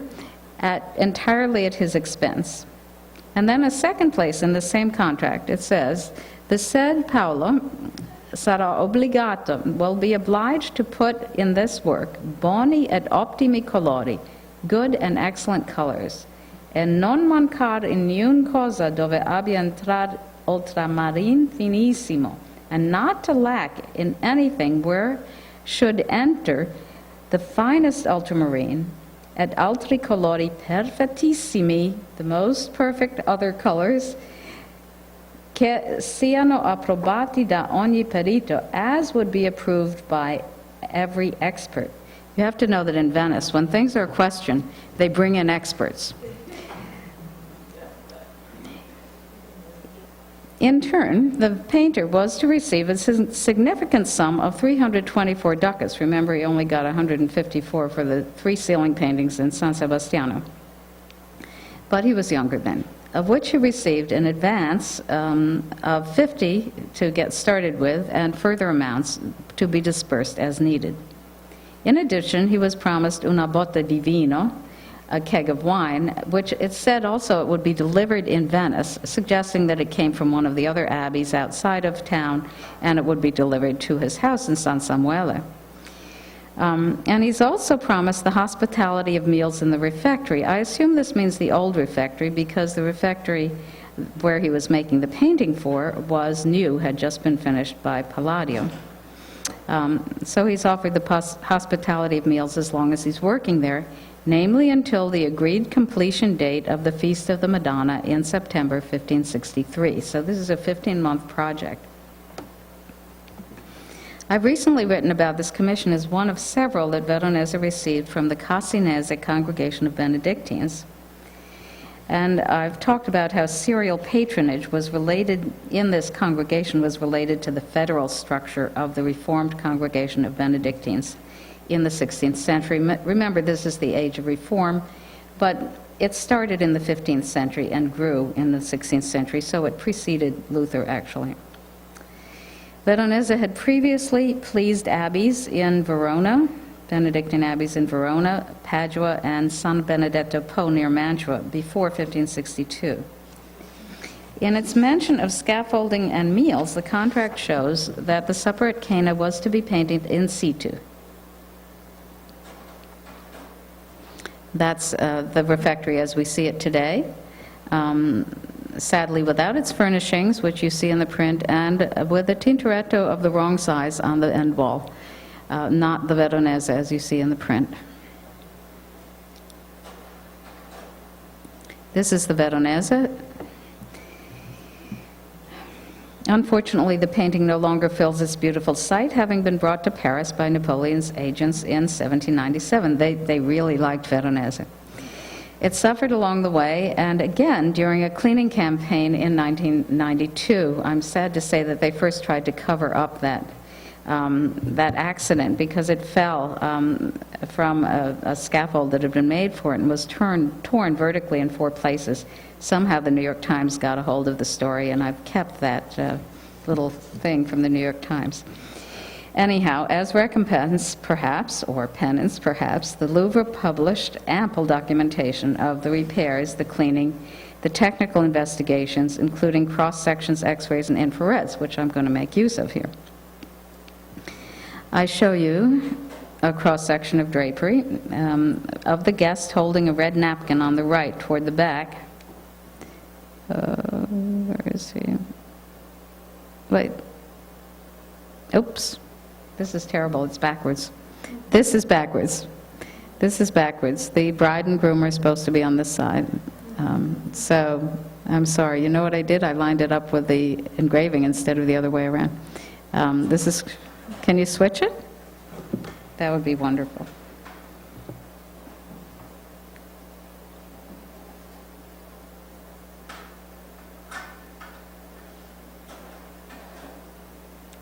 entirely at his expense. And then a second place in the same contract, it says, the said Paolo sarà obbligato, will be obliged to put in this work boni et optimi colori, good and excellent colors, and non mancar in niun cosa dove abbia entrar ultramarine finissimo, and not to lack in anything where should enter the finest ultramarine, et altri colori perfettissimi, the most perfect other colors, che siano approvati da ogni perito, as would be approved by every expert. You have to know that in Venice, when things are questioned, they bring in experts. In turn, the painter was to receive a significant sum of 324 ducats. Remember, he only got 154 for the 3 ceiling paintings in San Sebastiano. But he was younger then, of which he received an advance of 50 to get started with, and further amounts to be dispersed as needed. In addition, he was promised una botta di vino, a keg of wine, which it said also it would be delivered in Venice, suggesting that it came from one of the other abbeys outside of town, and it would be delivered to his house in San Samuele. And he's also promised the hospitality of meals in the refectory. I assume this means the old refectory, because the refectory where he was making the painting for was new, had just been finished by Palladio. So he's offered the hospitality of meals as long as he's working there, namely until the agreed completion date of the Feast of the Madonna in September 1563. So this is a 15-month project. I've recently written about this commission as one of several that Veronese received from the Cassinese congregation of Benedictines. And I've talked about how serial patronage was related, in this congregation, was related to the federal structure of the Reformed congregation of Benedictines in the 16th century. Remember, this is the age of Reform, but it started in the 15th century and grew in the 16th century, so it preceded Luther, actually. Veronese had previously pleased abbeys in Verona, Benedictine abbeys in Verona, Padua, and San Benedetto Po near Mantua before 1562. In its mention of scaffolding and meals, the contract shows that the supper at Cana was to be painted in situ. That's the refectory as we see it today, sadly without its furnishings, which you see in the print, and with a tintoretto of the wrong size on the end wall, not the Veronese as you see in the print. This is the Veronese. Unfortunately, the painting no longer fills its beautiful site, having been brought to Paris by Napoleon's agents in 1797. They really liked Veronese. It suffered along the way, and again, during a cleaning campaign in 1992, I'm sad to say that they first tried to cover up that accident because it fell from a scaffold that had been made for it and was torn vertically in 4 places. Somehow the New York Times got a hold of the story, and I've kept that little thing from the New York Times. Anyhow, as recompense, perhaps, or penance, perhaps, the Louvre published ample documentation of the repairs, the cleaning, the technical investigations, including cross-sections, x-rays, and infrareds, which I'm going to make use of here. I show you a cross-section of drapery of the guest holding a red napkin on the right toward the back. Where is he? Wait. Oops. This is terrible. It's backwards. This is backwards. This is backwards. The bride and groom are supposed to be on this side. So, I'm sorry. You know what I did? I lined it up with the engraving instead of the other way around. This is... Can you switch it? That would be wonderful.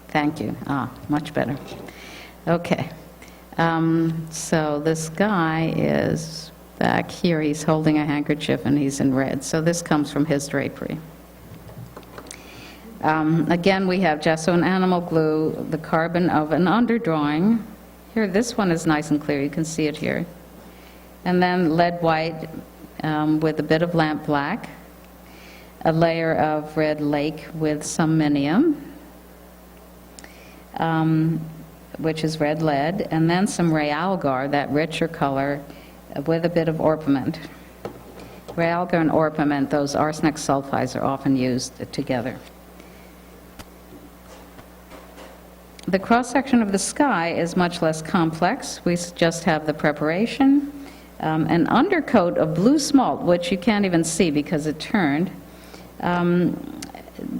Thank you. Much better. Okay. So this guy is back here. He's holding a handkerchief and he's in red. So this comes from his drapery. Again, we have gesso and animal glue, the carbon of an underdrawing. Here, this one is nice and clear. You can see it here. And then lead white with a bit of lamp black, a layer of red lake with some minium, which is red lead, and then some realgar, that richer color, with a bit of orpiment. Realgar and orpiment, those arsenic sulfides, are often used together. The cross-section of the sky is much less complex. We just have the preparation, an undercoat of blue smalt, which you can't even see because it turned,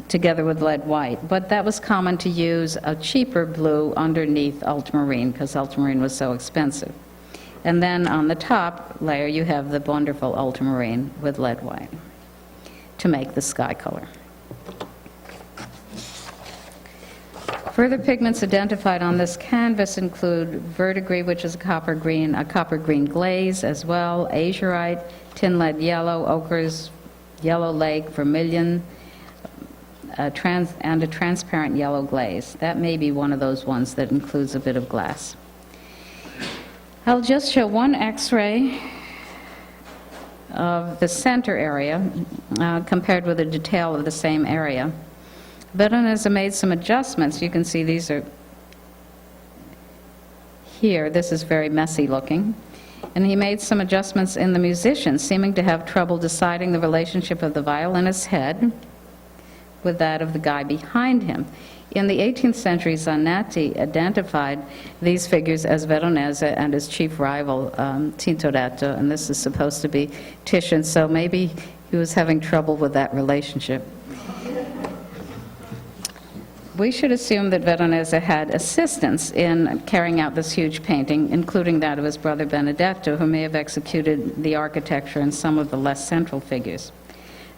together with lead white. But that was common to use a cheaper blue underneath ultramarine because ultramarine was so expensive. And then on the top layer you have the wonderful ultramarine with lead white to make the sky color. Further pigments identified on this canvas include verdigris, which is a copper green glaze as well, azurite, tin lead yellow, ochres, yellow lake, vermilion, and a transparent yellow glaze. That may be one of those ones that includes a bit of glass. I'll just show one X-ray of the center area compared with a detail of the same area. Veronese made some adjustments. You can see these are here. This is very messy looking. And he made some adjustments in the musicians, seeming to have trouble deciding the relationship of the violinist's head with that of the guy behind him. In the 18th century, Zanetti identified these figures as Veronese and his chief rival, Tintoretto, and this is supposed to be Titian, so maybe he was having trouble with that relationship. We should assume that Veronese had assistance in carrying out this huge painting, including that of his brother Benedetto, who may have executed the architecture and some of the less central figures.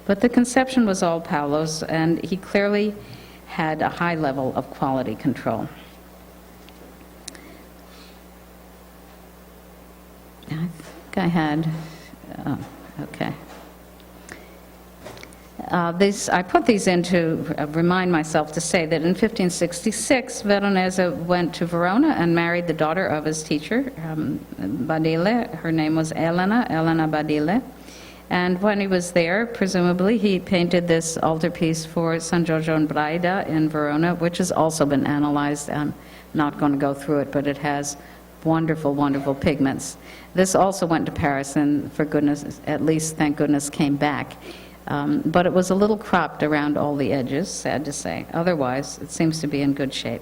But the conception was all Paolo's, and he clearly had a high level of quality control. I think I had, okay. I put these in to remind myself to say that in 1566, Veronese went to Verona and married the daughter of his teacher, Badile. Her name was Elena Badile. And when he was there, presumably, he painted this altarpiece for San Giorgio in Braida in Verona, which has also been analyzed. I'm not going to go through it, but it has wonderful, wonderful pigments. This also went to Paris and, for goodness, at least, thank goodness, came back. But it was a little cropped around all the edges, sad to say. Otherwise, it seems to be in good shape.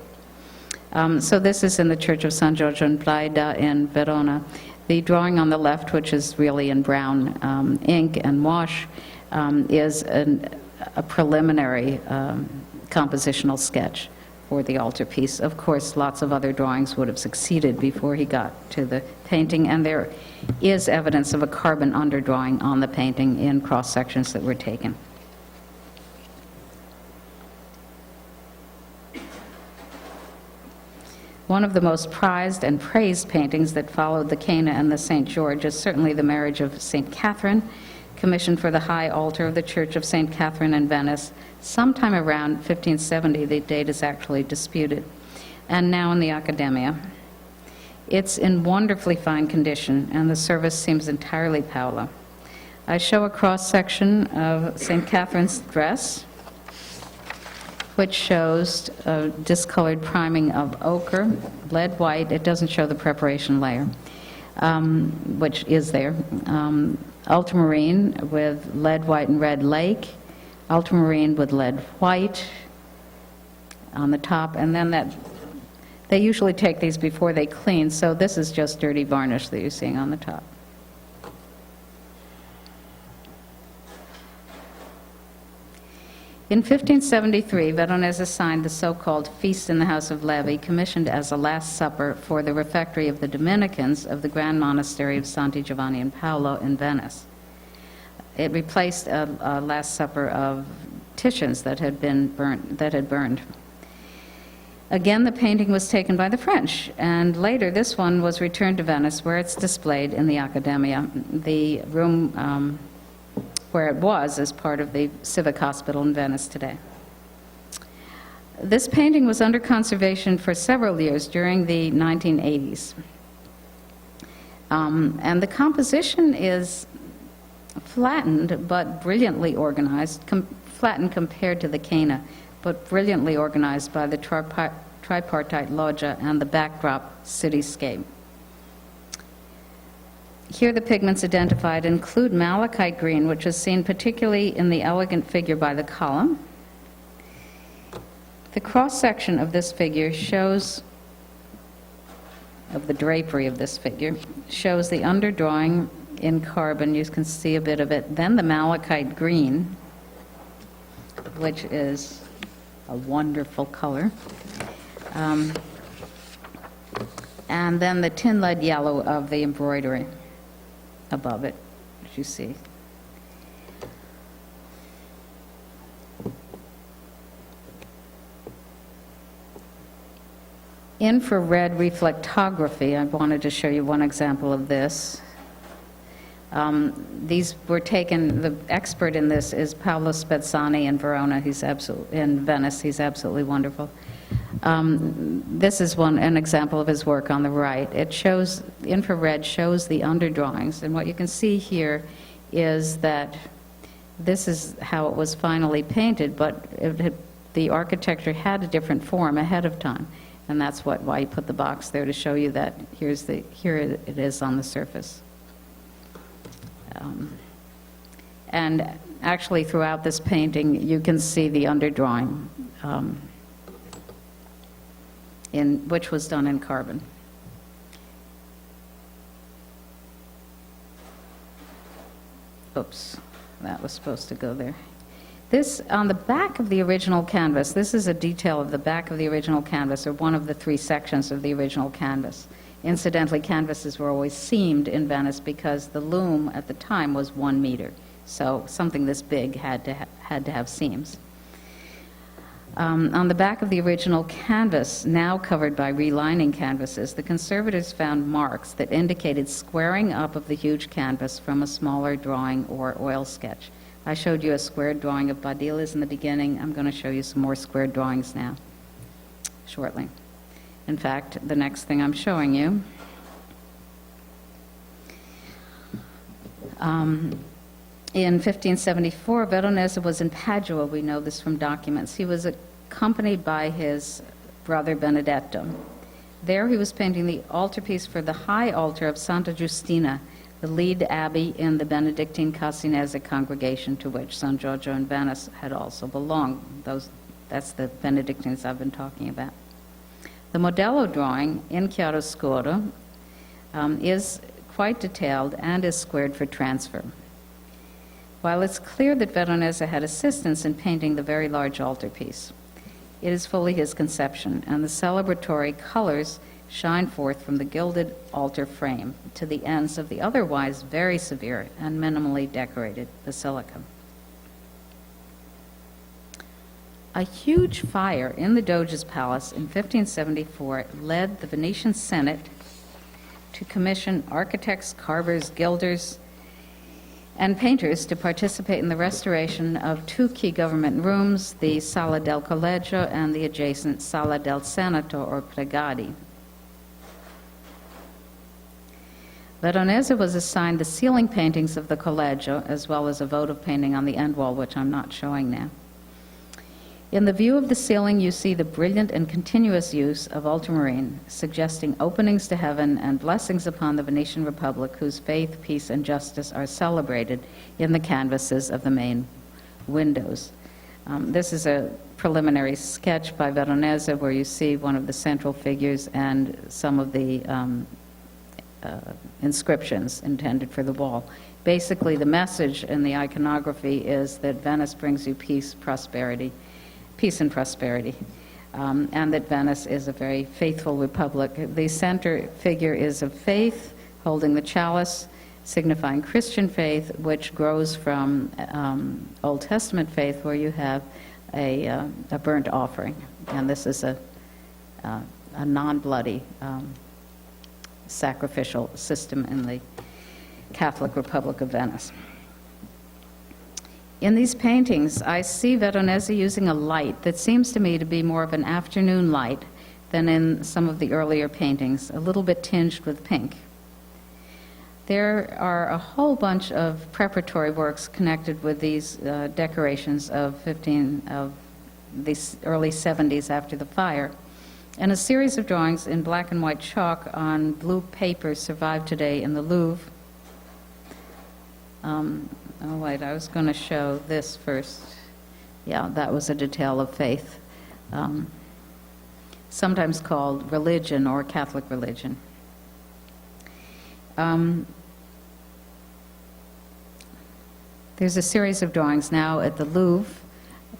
So this is in the Church of San Giorgio in Braida in Verona. The drawing on the left, which is really in brown ink and wash, is a preliminary compositional sketch for the altarpiece. Of course, lots of other drawings would have succeeded before he got to the painting, and there is evidence of a carbon underdrawing on the painting in cross-sections that were taken. One of the most prized and praised paintings that followed the Cana and the St. George is certainly the Marriage of St. Catherine, commissioned for the high altar of the Church of St. Catherine in Venice, sometime around 1570. The date is actually disputed, and now in the Accademia. It's in wonderfully fine condition, and the service seems entirely Paolo. I show a cross-section of St. Catherine's dress, which shows a discolored priming of ochre, lead white. It doesn't show the preparation layer, which is there. Ultramarine with lead white and red lake, ultramarine with lead white on the top, and then that they usually take these before they clean, so this is just dirty varnish that you're seeing on the top. In 1573, Veronese signed the so-called Feast in the House of Levi, commissioned as a Last Supper for the refectory of the Dominicans of the Grand Monastery of Santi Giovanni and Paolo in Venice. It replaced a Last Supper of Titian's that had burned. Again, the painting was taken by the French, and later this one was returned to Venice, where it's displayed in the Accademia. The room where it was as part of the Civic Hospital in Venice today. This painting was under conservation for several years during the 1980s. And the composition is flattened but brilliantly organized, flattened compared to the Cana, but brilliantly organized by the tripartite loggia and the backdrop cityscape. Here the pigments identified include malachite green, which is seen particularly in the elegant figure by the column. The cross-section of this figure shows, of the drapery of this figure, shows the underdrawing in carbon. You can see a bit of it. Then the malachite green, which is a wonderful color. And then the tin lead yellow of the embroidery above it, as you see. Infrared reflectography, I wanted to show you one example of this. These were taken, the expert in this is Paolo Spezzani in Verona. In Venice, he's absolutely wonderful. This is an example of his work on the right. It shows, infrared shows the underdrawings, and what you can see here is that this is how it was finally painted, but the architecture had a different form ahead of time, and that's why you put the box there to show you that here it is on the surface. And Actually, throughout this painting, you can see the underdrawing, which was done in carbon. Oops, that was supposed to go there. This, on the back of the original canvas, this is a detail of the back of the original canvas, or one of the 3 sections of the original canvas. Incidentally, canvases were always seamed in Venice because the loom at the time was 1 meter. So something this big had to have seams. On the back of the original canvas, now covered by relining canvases, the conservators found marks that indicated squaring up of the huge canvas from a smaller drawing or oil sketch. I showed you a squared drawing of Badilis in the beginning. I'm going to show you some more squared drawings now, shortly. In fact, the next thing I'm showing you in 1574, Veronese was in Padua. We know this from documents. He was accompanied by his brother Benedetto. There he was painting the altarpiece for the high altar of Santa Giustina, the lead abbey in the Benedictine Cassinese congregation to which San Giorgio in Venice had also belonged. That's the Benedictines I've been talking about. The Modello drawing in chiaroscuro is quite detailed and is squared for transfer. While it's clear that Veronese had assistance in painting the very large altarpiece, it is fully his conception, and the celebratory colors shine forth from the gilded altar frame to the ends of the otherwise very severe and minimally decorated basilica. A huge fire in the Doge's palace in 1574 led the Venetian Senate to commission architects, carvers, gilders, and painters to participate in the restoration of 2 key government rooms, the Sala del Collegio and the adjacent Sala del Senato, or Pregadi. Veronese was assigned the ceiling paintings of the Collegio, as well as a votive painting on the end wall, which I'm not showing now. In the view of the ceiling, you see the brilliant and continuous use of ultramarine, suggesting openings to heaven and blessings upon the Venetian Republic, whose faith, peace, and justice are celebrated in the canvases of the main windows. This is a preliminary sketch by Veronese where you see one of the central figures and some of the inscriptions intended for the wall. Basically, the message in the iconography is that Venice brings you peace and prosperity, and that Venice is a very faithful republic. The center figure is of faith, holding the chalice, signifying Christian faith, which grows from Old Testament faith, where you have a burnt offering. And this is a non-bloody sacrificial system in the Catholic Republic of Venice. In these paintings, I see Veronese using a light that seems to me to be more of an afternoon light than in some of the earlier paintings, a little bit tinged with pink. There are a whole bunch of preparatory works connected with these decorations of the early 70s after the fire, and a series of drawings in black and white chalk on blue paper survive today in the Louvre. Oh, wait, I was going to show this first. Yeah, that was a detail of faith, sometimes called religion or Catholic religion. There's a series of drawings now at the Louvre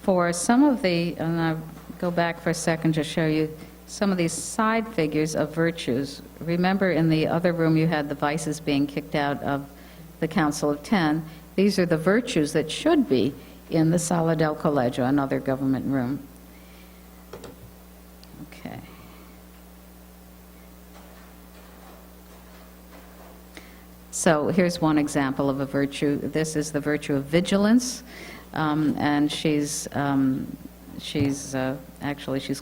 for some of the, and I'll go back for a second to show you some of these side figures of virtues. Remember in the other room you had the vices being kicked out of the Council of Ten. These are the virtues that should be in the Sala del Collegio, another government room. Okay. So here's one example of a virtue. This is the virtue of vigilance, and she's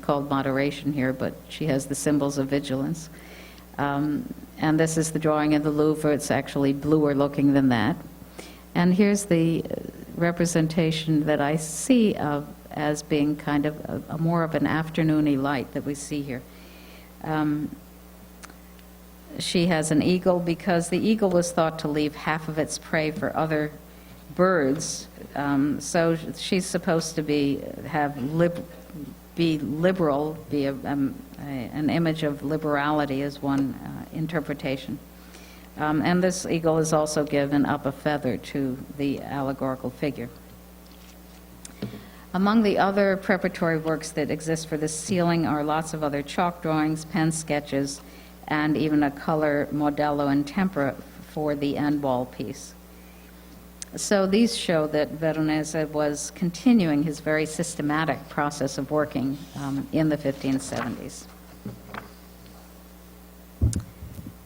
called moderation here, but she has the symbols of vigilance. And this is the drawing in the Louvre. It's actually bluer looking than that. And here's the representation that I see of as being kind of a more of an afternoony light that we see here. She has an eagle because the eagle was thought to leave half of its prey for other birds. So she's supposed to be liberal, be an image of liberality is one interpretation. And this eagle is also given up a feather to the allegorical figure. Among the other preparatory works that exist for this ceiling are lots of other chalk drawings, pen sketches, and even a color modello in tempera for the end wall piece. So these show that Veronese was continuing his very systematic process of working in the 1570s.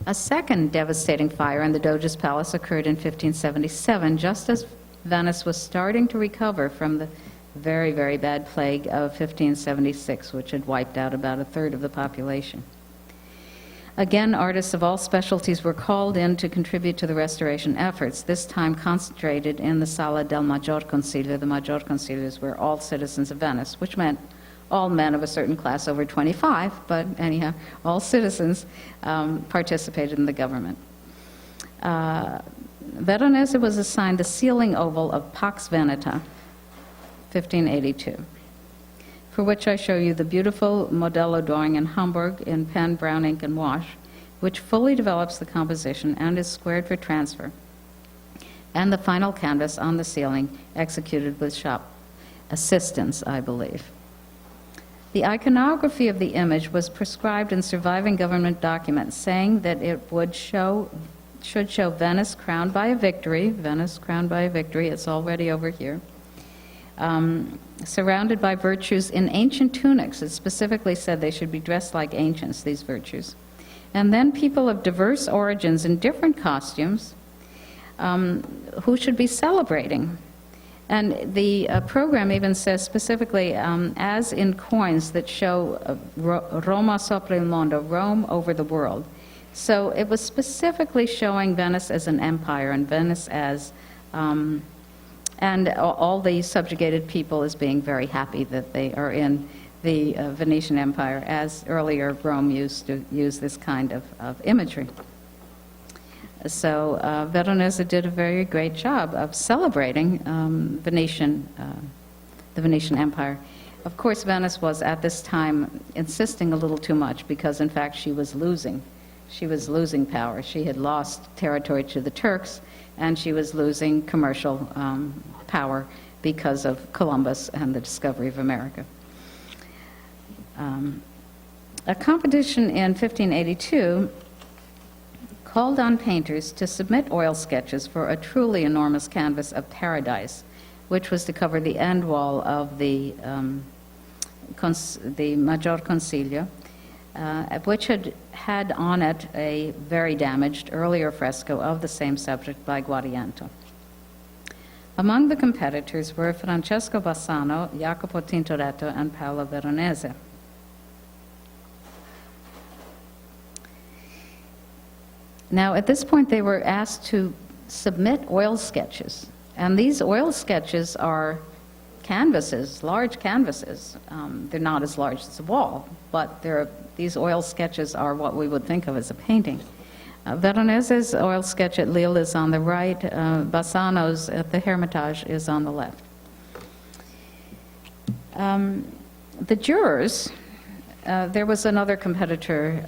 A second devastating fire in the Doge's palace occurred in 1577, just as Venice was starting to recover from the very, very bad plague of 1576, which had wiped out about a third of the population. Again, artists of all specialties were called in to contribute to the restoration efforts, this time concentrated in the Sala del Maggior Consiglio. The Maggior Consiglios were all citizens of Venice, which meant all men of a certain class over 25, but anyhow, all citizens participated in the government. Veronese was assigned the ceiling oval of Pax Veneta, 1582, for which I show you the beautiful modello drawing in Hamburg in pen, brown ink, and wash, which fully develops the composition and is squared for transfer, and the final canvas on the ceiling executed with shop assistants, I believe. The iconography of the image was prescribed in surviving government documents, saying that it should show Venice crowned by a victory. Venice crowned by a victory. It's already over here. Surrounded by virtues in ancient tunics. It specifically said they should be dressed like ancients, these virtues. And then people of diverse origins in different costumes who should be celebrating. And the program even says specifically, as in coins that show Roma sopra il mondo, Rome over the world. So it was specifically showing Venice as an empire and Venice as and all the subjugated people as being very happy that they are in the Venetian Empire, as earlier Rome used to use this kind of imagery. So Veronese did a very great job of celebrating the Venetian Empire. Of course, Venice was at this time insisting a little too much because, in fact, she was losing. She was losing power. She had lost territory to the Turks, and she was losing commercial power because of Columbus and the discovery of America. A competition in 1582 called on painters to submit oil sketches for a truly enormous canvas of Paradise, which was to cover the end wall of the Maggior Consiglio, which had on it a very damaged earlier fresco of the same subject by Guariento. Among the competitors were Francesco Bassano, Jacopo Tintoretto, and Paolo Veronese. Now, at this point, they were asked to submit oil sketches, and these oil sketches are canvases, large canvases. They're not as large as a wall, but these oil sketches are what we would think of as a painting. Veronese's oil sketch at Lille is on the right. Bassano's at the Hermitage is on the left. The jurors, there was another competitor,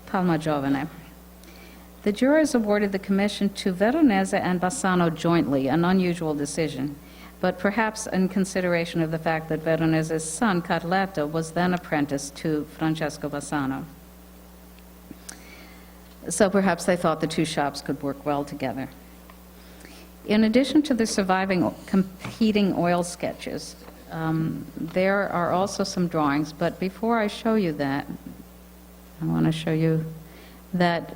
Palma Giovane. The jurors awarded the commission to Veronese and Bassano jointly, an unusual decision, but perhaps in consideration of the fact that Veronese's son, Carletto, was then apprenticed to Francesco Bassano. So perhaps they thought the two shops could work well together. In addition to the surviving competing oil sketches, there are also some drawings, but before I show you that, I want to show you that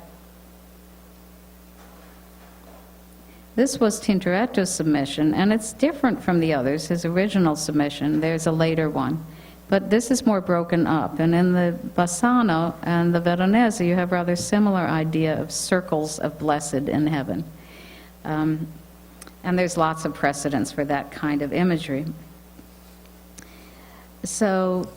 this was Tintoretto's submission, and it's different from the others. His original submission, there's a later one, but this is more broken up. And in the Bassano and the Veronese, you have rather similar idea of circles of blessed in heaven. And there's lots of precedents for that kind of imagery. So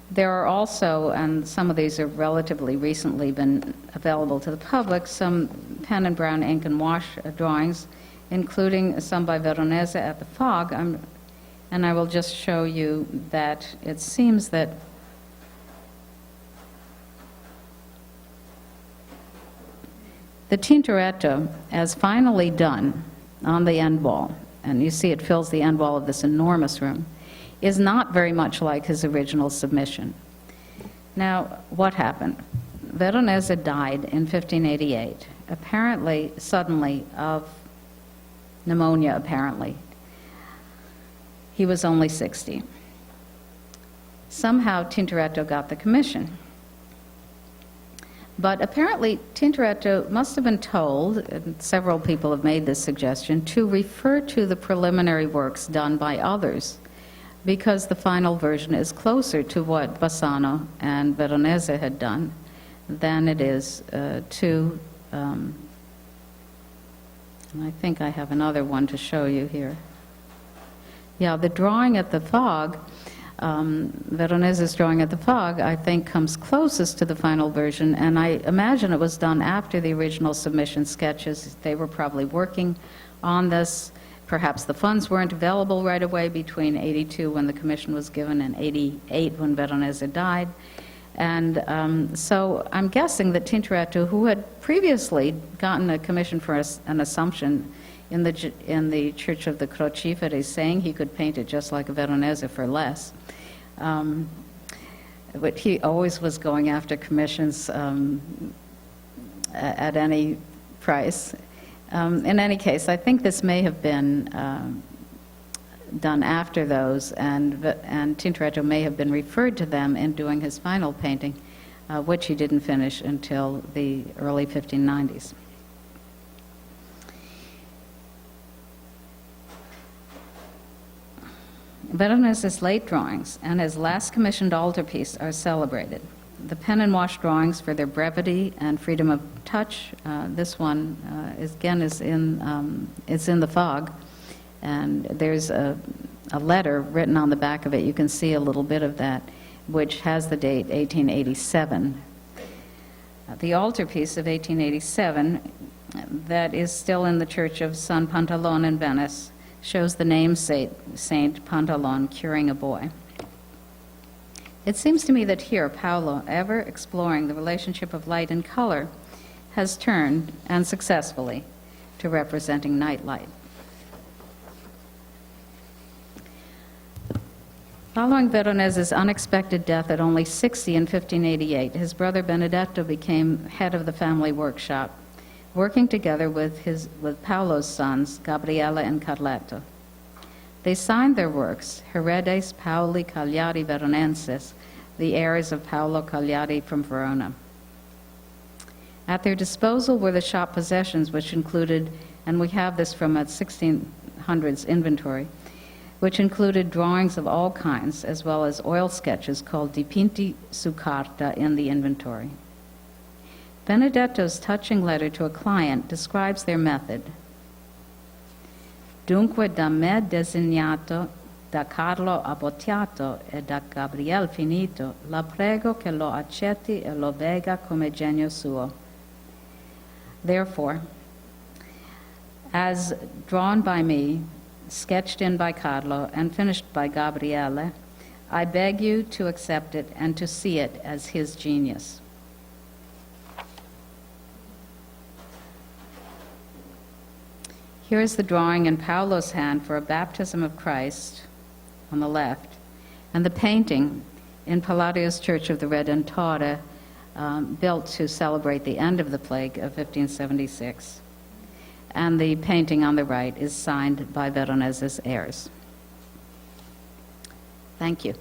there are also, and some of these have relatively recently been available to the public, some pen and brown ink and wash drawings, including some by Veronese at the Fog. And I will just show you that it seems that the Tintoretto, as finally done on the end wall, and you see it fills the end wall of this enormous room, is not very much like his original submission. Now, what happened? Veronese died in 1588, apparently suddenly of pneumonia, apparently. He was only 60. Somehow Tintoretto got the commission. But apparently Tintoretto must have been told, and several people have made this suggestion, to refer to the preliminary works done by others, because the final version is closer to what Bassano and Veronese had done than it is to, and I think I have another one to show you here. Yeah, the drawing at the Fog, Veronese's drawing at the Fog, I think comes closest to the final version, and I imagine it was done after the original submission sketches. They were probably working on this. Perhaps the funds weren't available right away between 82 when the commission was given and 88 when Veronese died. And so I'm guessing that Tintoretto, who had previously gotten a commission for an Assumption in the Church of the Crociferi, saying he could paint it just like a Veronese for less, but he always was going after commissions at any price. In any case, I think this may have been done after those, and Tintoretto may have been referred to them in doing his final painting, which he didn't finish until the early 1590s. Veronese's late drawings and his last commissioned altarpiece are celebrated. The pen and wash drawings for their brevity and freedom of touch. This one is in the Fog, and there's a letter written on the back of it. You can see a little bit of that, which has the date 1887. The altarpiece of 1887, that is still in the Church of San Pantalone in Venice, shows the namesake Saint Pantalone curing a boy. It seems to me that here Paolo, ever exploring the relationship of light and color, has turned, and successfully, to representing night light. Following Veronese's unexpected death at only 60 in 1588, his brother Benedetto became head of the family workshop, working together with Paolo's sons, Gabriele and Carletto. They signed their works, Heredes Paoli Cagliari Veronenses, the heirs of Paolo Cagliari from Verona. At their disposal were the shop possessions, which included, and we have this from a 1600s inventory, which included drawings of all kinds, as well as oil sketches called dipinti su carta in the inventory. Benedetto's touching letter to a client describes their method. Dunque da me designato, da Carlo abbozzato e da Gabriele finito, la prego che lo accetti e lo vega come genio suo. Therefore, as drawn by me, sketched in by Carlo, and finished by Gabriele, I beg you to accept it and to see it as his genius. Here is the drawing in Paolo's hand for a baptism of Christ on the left, and the painting in Palladio's Church of the Redentore, built to celebrate the end of the plague of 1576. And the painting on the right is signed by Veronese's heirs. Thank you.